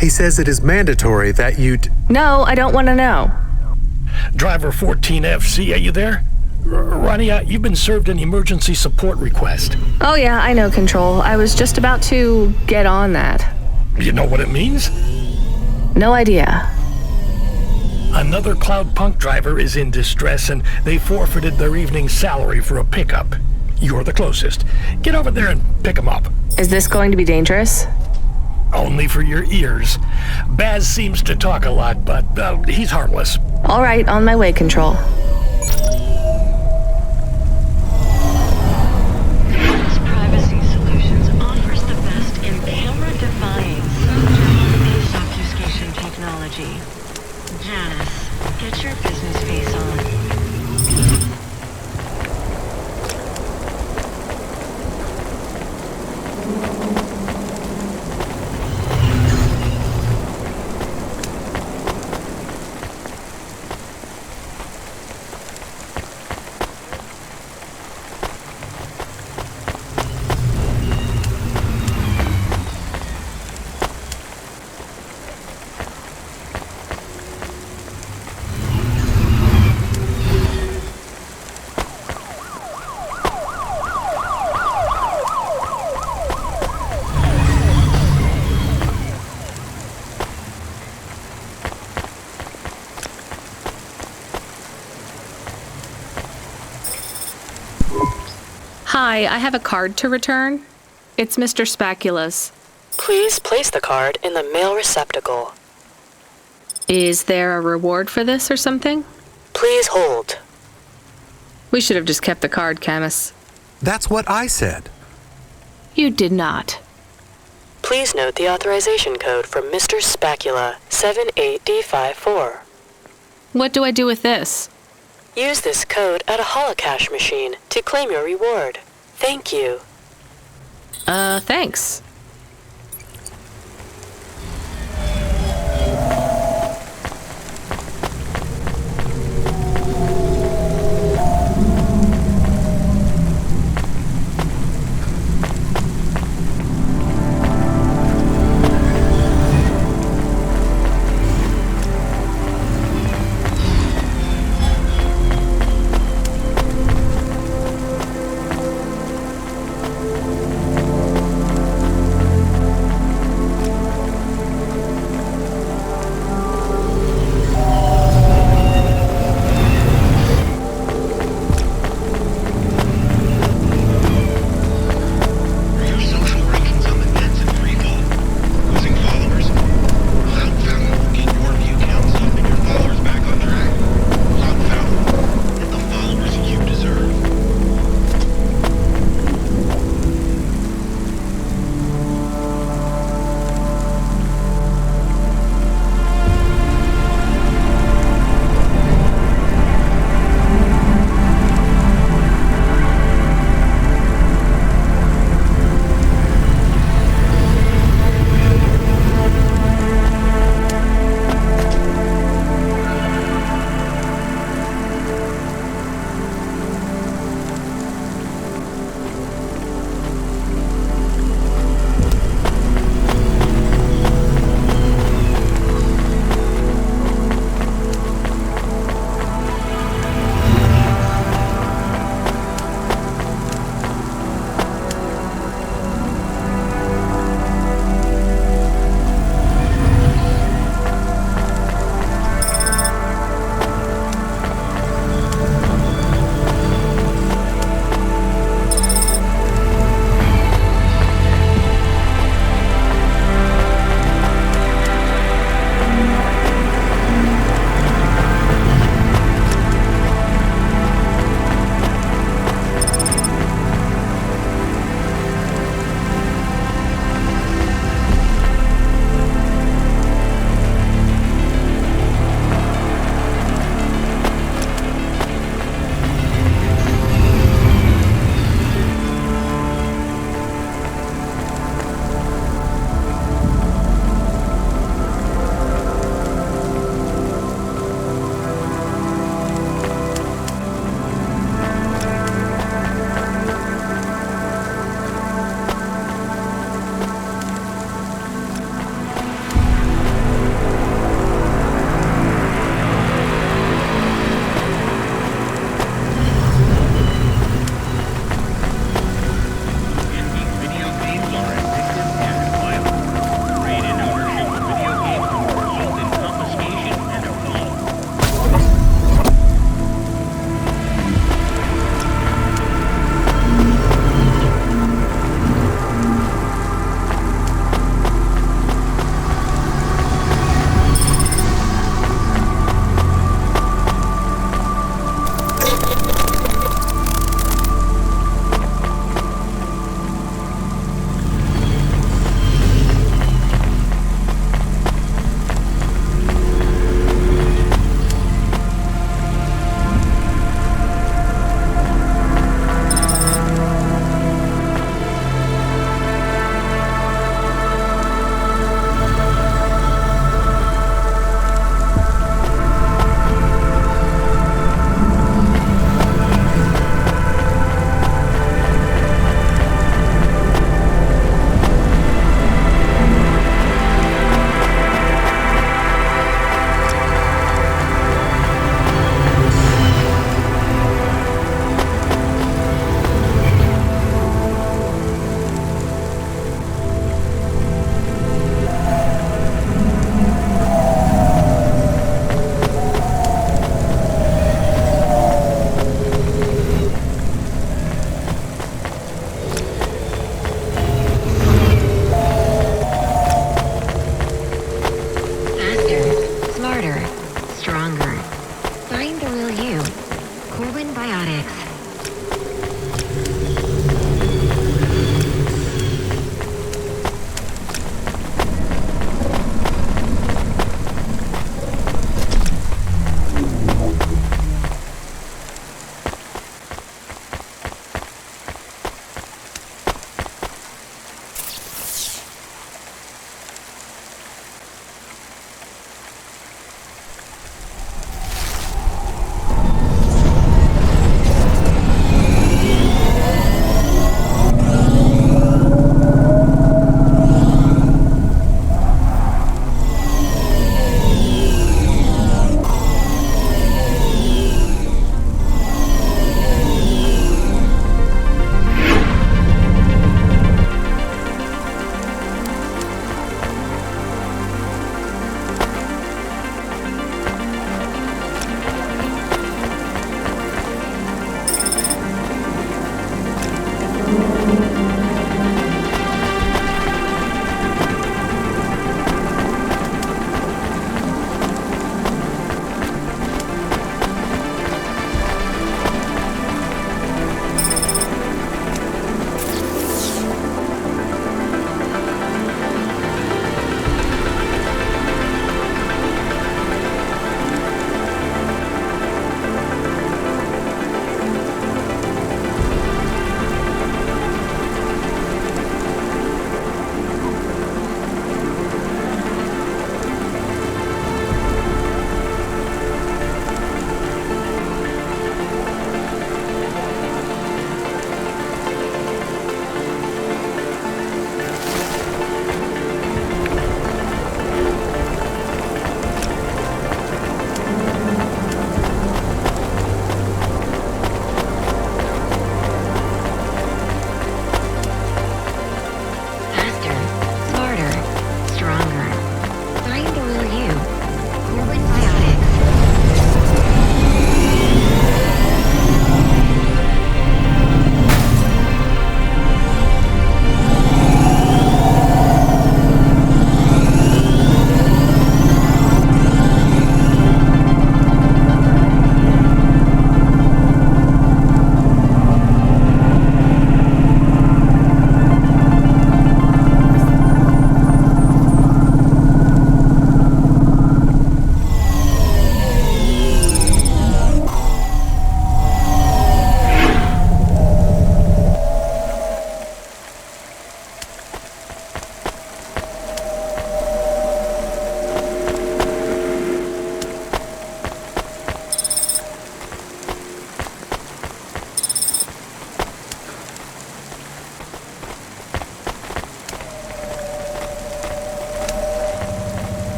He says it is mandatory that you... No, I don't want to know. Driver 14FC, are you there? Rania, you've been served an emergency support request. Oh yeah, I know, Control. I was just about to get on that. You know what it means? No idea. Another Cloud Punk driver is in distress and they forfeited their evening salary for a pickup. You're the closest. Get over there and pick them up. Is this going to be dangerous? Only for your ears. Baz seems to talk a lot, but he's harmless. All right, on my way, Control. Privacy Solutions offers the best in camera-defying face obfuscation technology. Janice, get your business face on. Hi, I have a card to return. It's Mr. Spacula's. Please place the card in the mail receptacle. Is there a reward for this or something? Please hold. We should have just kept the card, Camus. That's what I said. You did not. Please note the authorization code from Mr. Spacula, 78D54. What do I do with this? Use this code at a Holocash machine to claim your reward. Thank you. Thanks.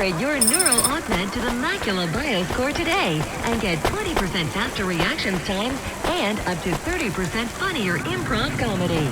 Upgrade your neural augment to the Macula BIOS core today and get 20% faster reaction times and up to 30% funnier improv comedy.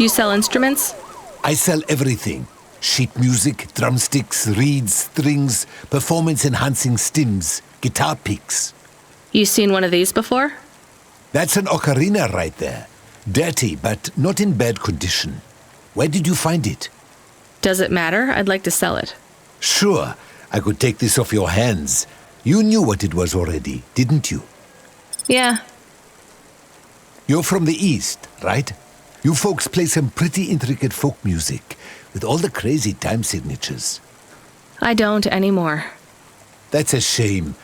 You sell instruments? I sell everything. Sheet music, drumsticks, reeds, strings, performance-enhancing stims, guitar picks. You seen one of these before? That's an ocarina right there. Dirty, but not in bad condition. Where did you find it? Does it matter? I'd like to sell it. Sure, I could take this off your hands. You knew what it was already, didn't you? Yeah. You're from the East, right? You folks play some pretty intricate folk music, with all the crazy time signatures. I don't anymore. That's a shame.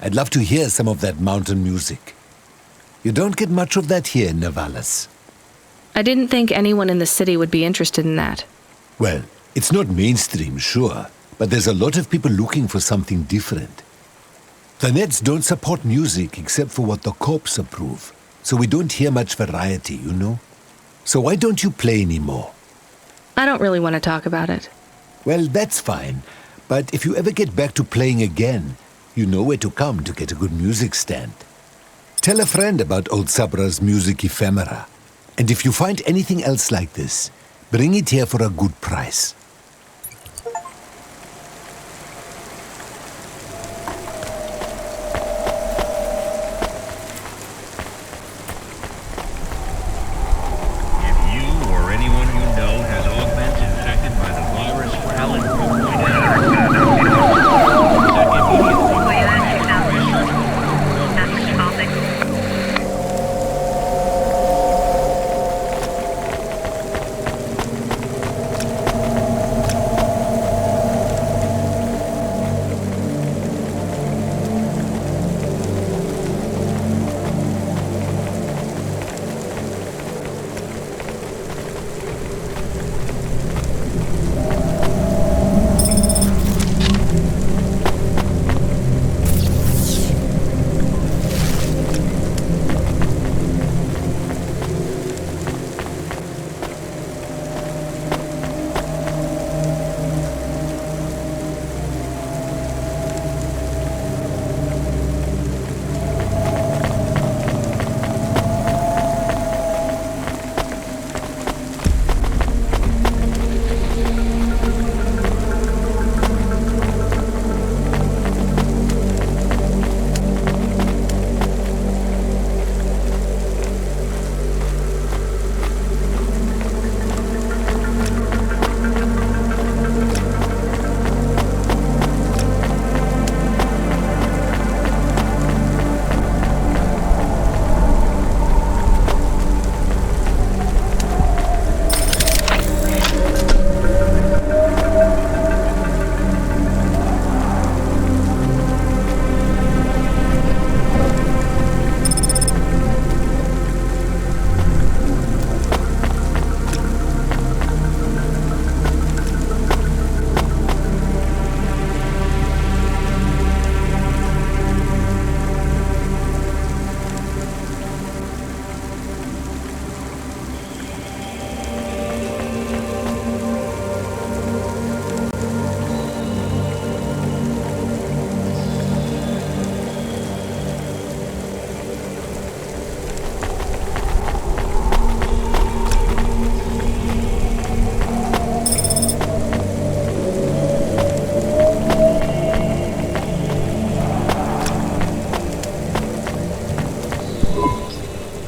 I'd love to hear some of that mountain music. You don't get much of that here in Navalas. I didn't think anyone in the city would be interested in that. Well, it's not mainstream, sure, but there's a lot of people looking for something different. The Neds don't support music except for what the corps approve, so we don't hear much variety, you know? So why don't you play anymore? I don't really want to talk about it. Well, that's fine, but if you ever get back to playing again, you know where to come to get a good music stand. Tell a friend about old Sabra's music ephemera, and if you find anything else like this, bring it here for a good price.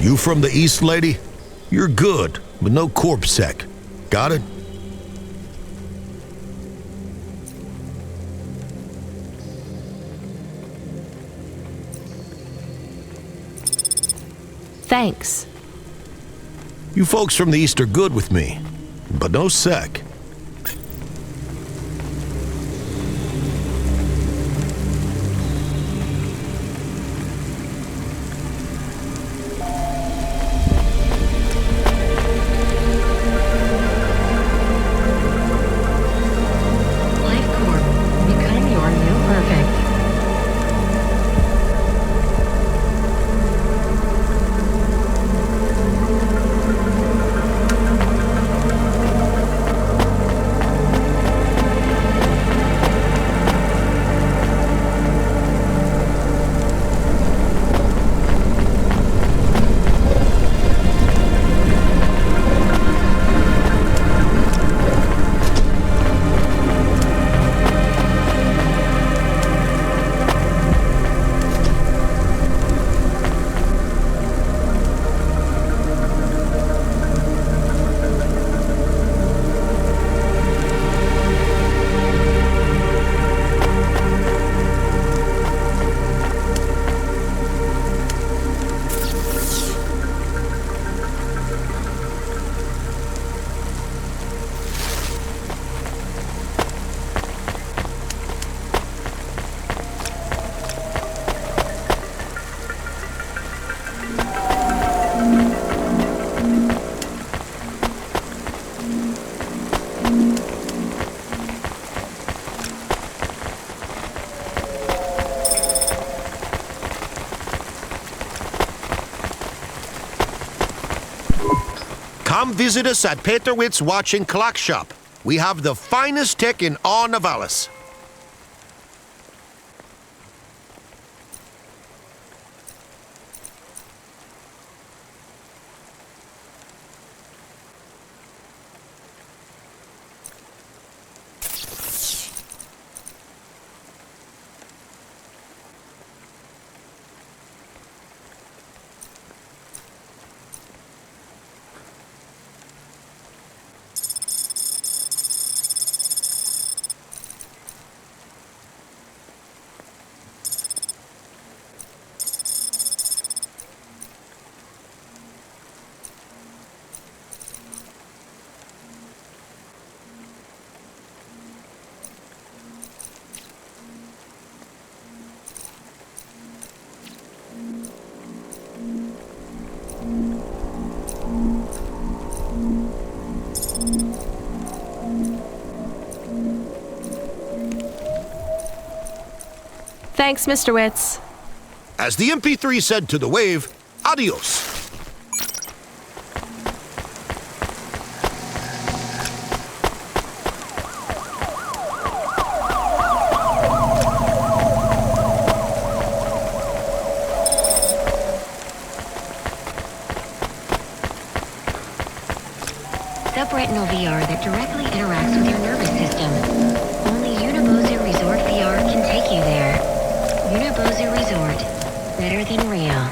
You from the East, lady? You're good, but no corpse sec. Got it? Thanks. You folks from the East are good with me, but no sec. Lifecorp, become your new perfect. Come visit us at Peterwit's Watch and Clock Shop. We have the finest tech in all Navalis. Thanks, Mr. Witz. As the MP3 said to the wave, adios. Subretinal VR that directly interacts with your nervous system. Only Unibozu Resort VR can take you there. Unibozu Resort. Better than real.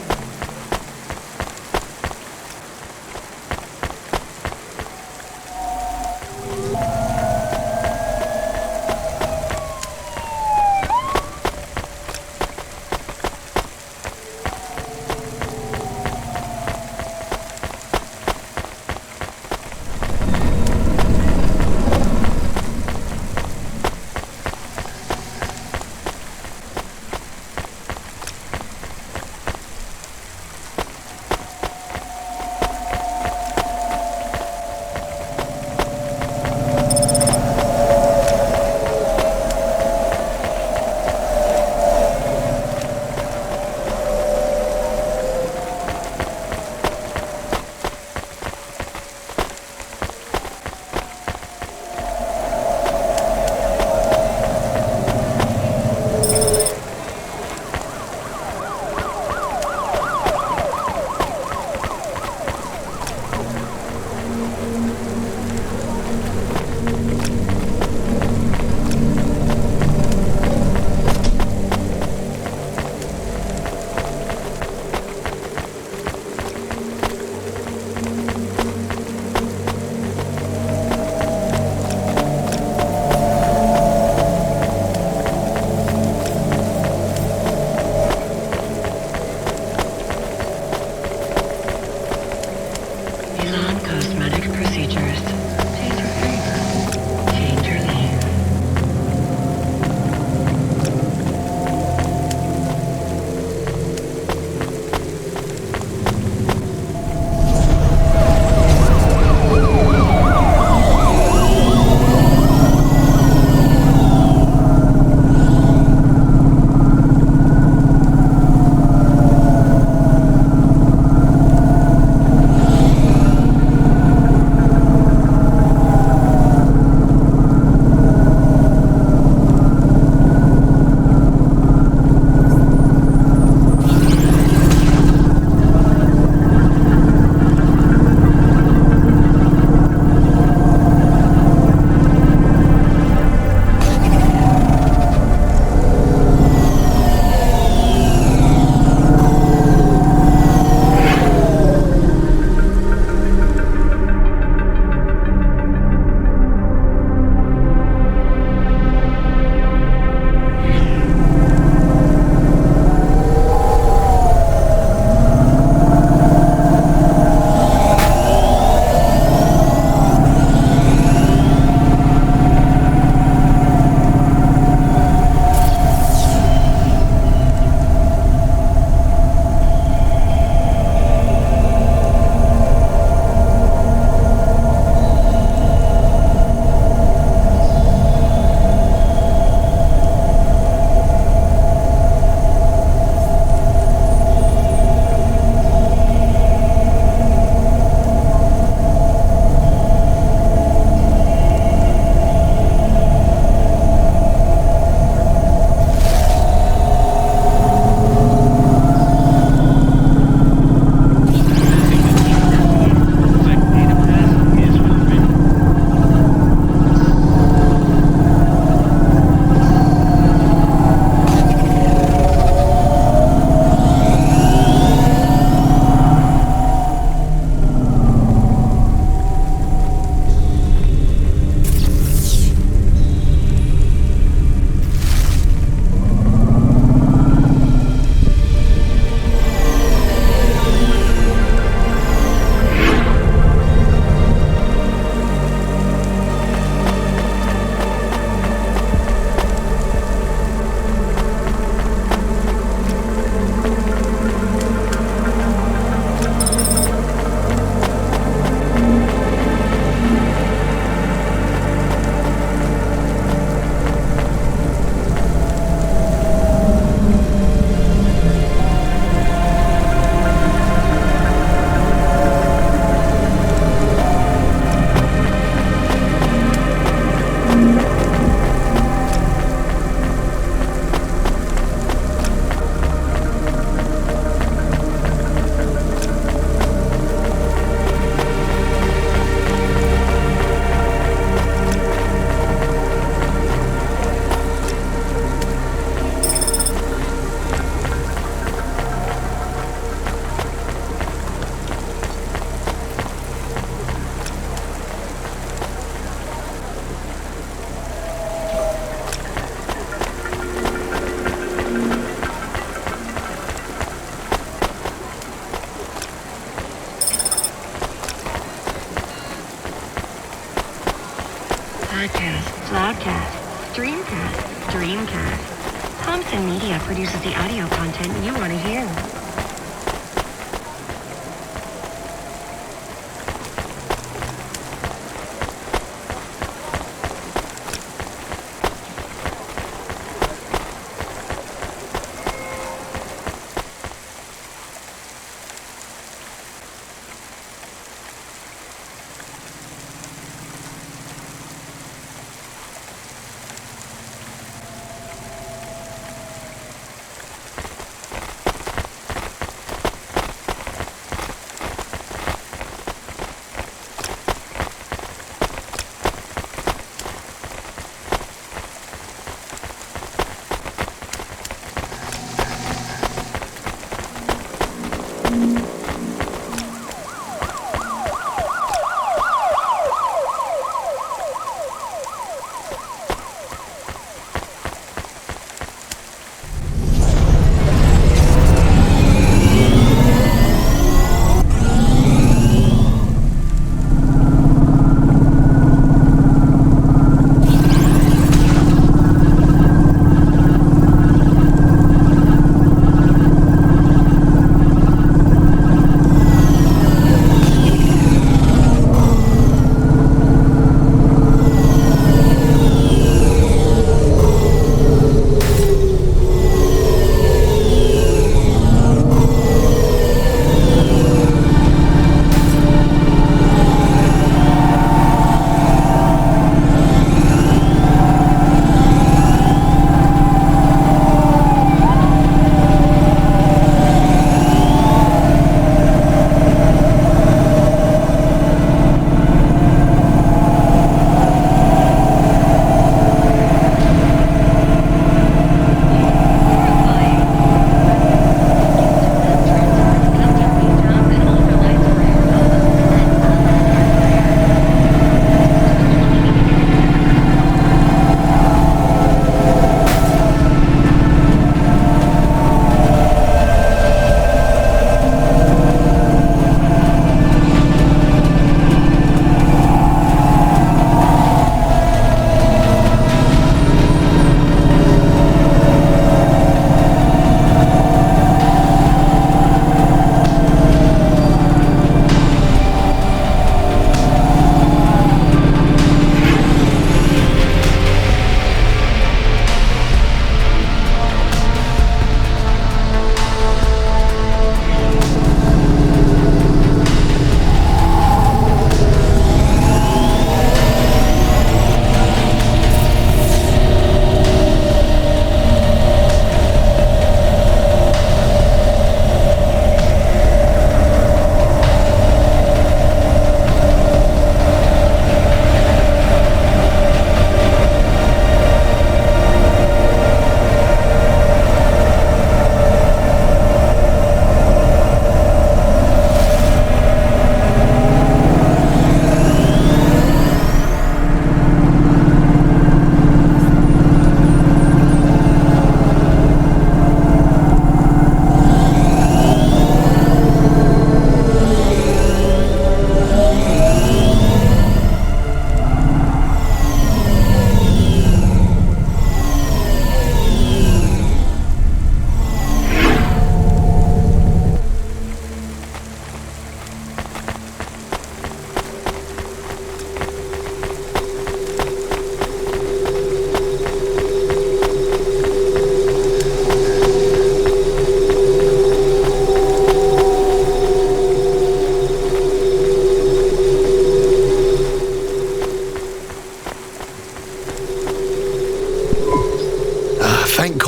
podcast, loudcast, streamcast, dreamcast. Thompson Media produces the audio content you want to hear.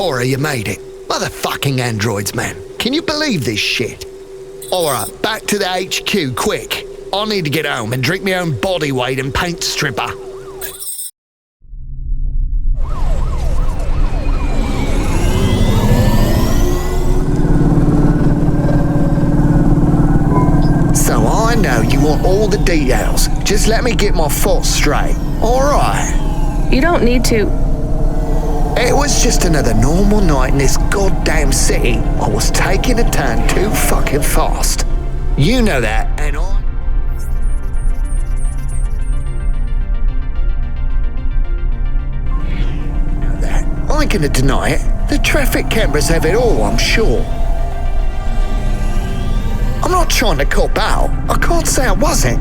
Cora, you made it. Motherfucking androids, man. Can you believe this shit? Alright, back to the HQ, quick. I need to get home and drink my own body weight in paint stripper. So I know you want all the details. Just let me get my thoughts straight. Alright. You don't need to. It was just another normal night in this goddamn city. I was taking a turn too fucking fast. You know that, and gonna deny it. The traffic cameras have it all, I'm sure. I'm not trying to cop out. I can't say I wasn't.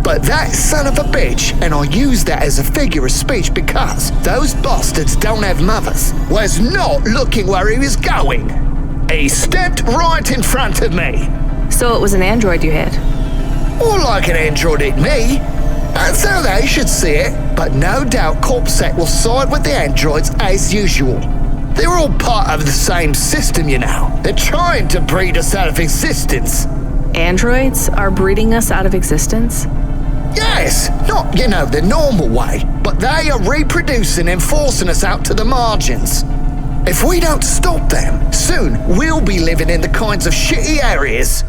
But that son of a bitch, and I use that as a figure of speech because those bastards don't have mothers, was not looking where he was going. He stepped right in front of me. So it was an android you hit? Or like an android hit me. That's how they should see it. But no doubt Corpsec will side with the androids as usual. They're all part of the same system, you know. They're trying to breed us out of existence. Androids are breeding us out of existence? Yes, not, the normal way, but they are reproducing and forcing us out to the margins. If we don't stop them, soon we'll be living in the kinds of shitty areas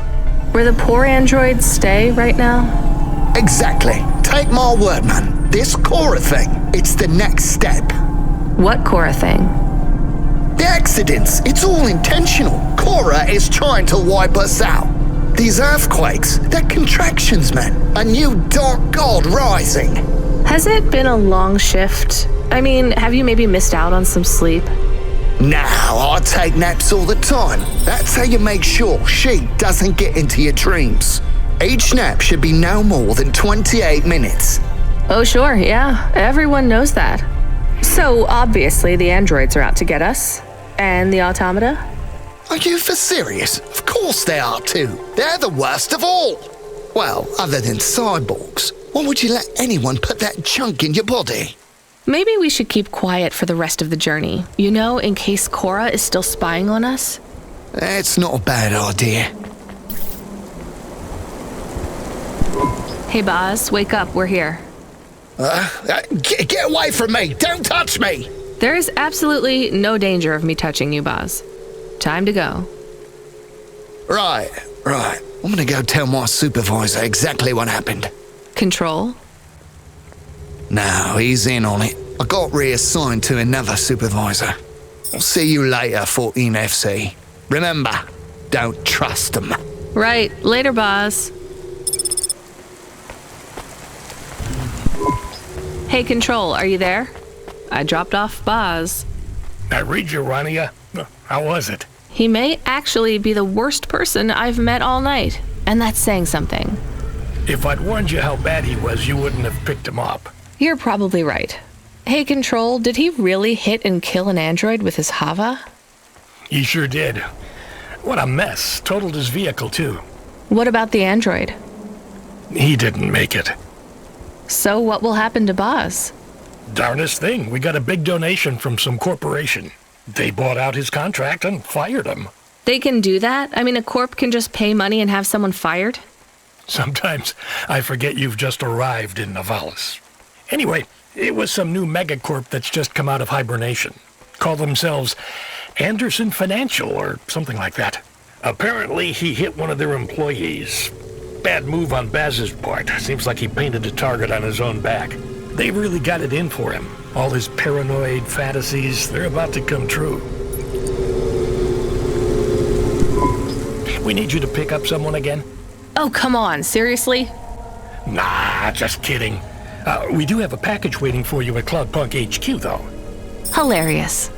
where the poor androids stay right now? Exactly. Take my word, man. This Cora thing, it's the next step. What Cora thing? The accidents, it's all intentional. Cora is trying to wipe us out. These earthquakes, they're contractions, man. A new dark god rising. Has it been a long shift? I mean, have you maybe missed out on some sleep? No, I take naps all the time. That's how you make sure she doesn't get into your dreams. Each nap should be no more than 28 minutes. Oh, sure, yeah. Everyone knows that. So, obviously, the androids are out to get us. And the automata? Are you for serious? Of course they are too. They're the worst of all. Well, other than cyborgs. Why would you let anyone put that junk in your body? Maybe we should keep quiet for the rest of the journey. In case Cora is still spying on us? That's not a bad idea. Hey, Boz, wake up. We're here. Get away from me! Don't touch me! There is absolutely no danger of me touching you, Boz. Time to go. Right. I'm gonna go tell my supervisor exactly what happened. Control? No, he's in on it. I got reassigned to another supervisor. I'll see you later, 14FC. Remember, don't trust them. Right. Later, Boz. Hey, Control, are you there? I dropped off Boz. I read you, Rania. How was it? He may actually be the worst person I've met all night, and that's saying something. If I'd warned you how bad he was, you wouldn't have picked him up. You're probably right. Hey, Control, did he really hit and kill an android with his Hava? He sure did. What a mess. Totaled his vehicle, too. What about the android? He didn't make it. So what will happen to Boz? Darnest thing. We got a big donation from some corporation. They bought out his contract and fired him. They can do that? I mean, a corp can just pay money and have someone fired? Sometimes I forget you've just arrived in Nivalis. Anyway, it was some new megacorp that's just come out of hibernation. Call themselves Anderson Financial or something like that. Apparently, he hit one of their employees. Bad move on Baz's part. Seems like he painted a target on his own back. They really got it in for him. All his paranoid fantasies, they're about to come true. We need you to pick up someone again? Oh, come on. Seriously? Nah, just kidding. We do have a package waiting for you at Cloudpunk HQ, though. Hilarious.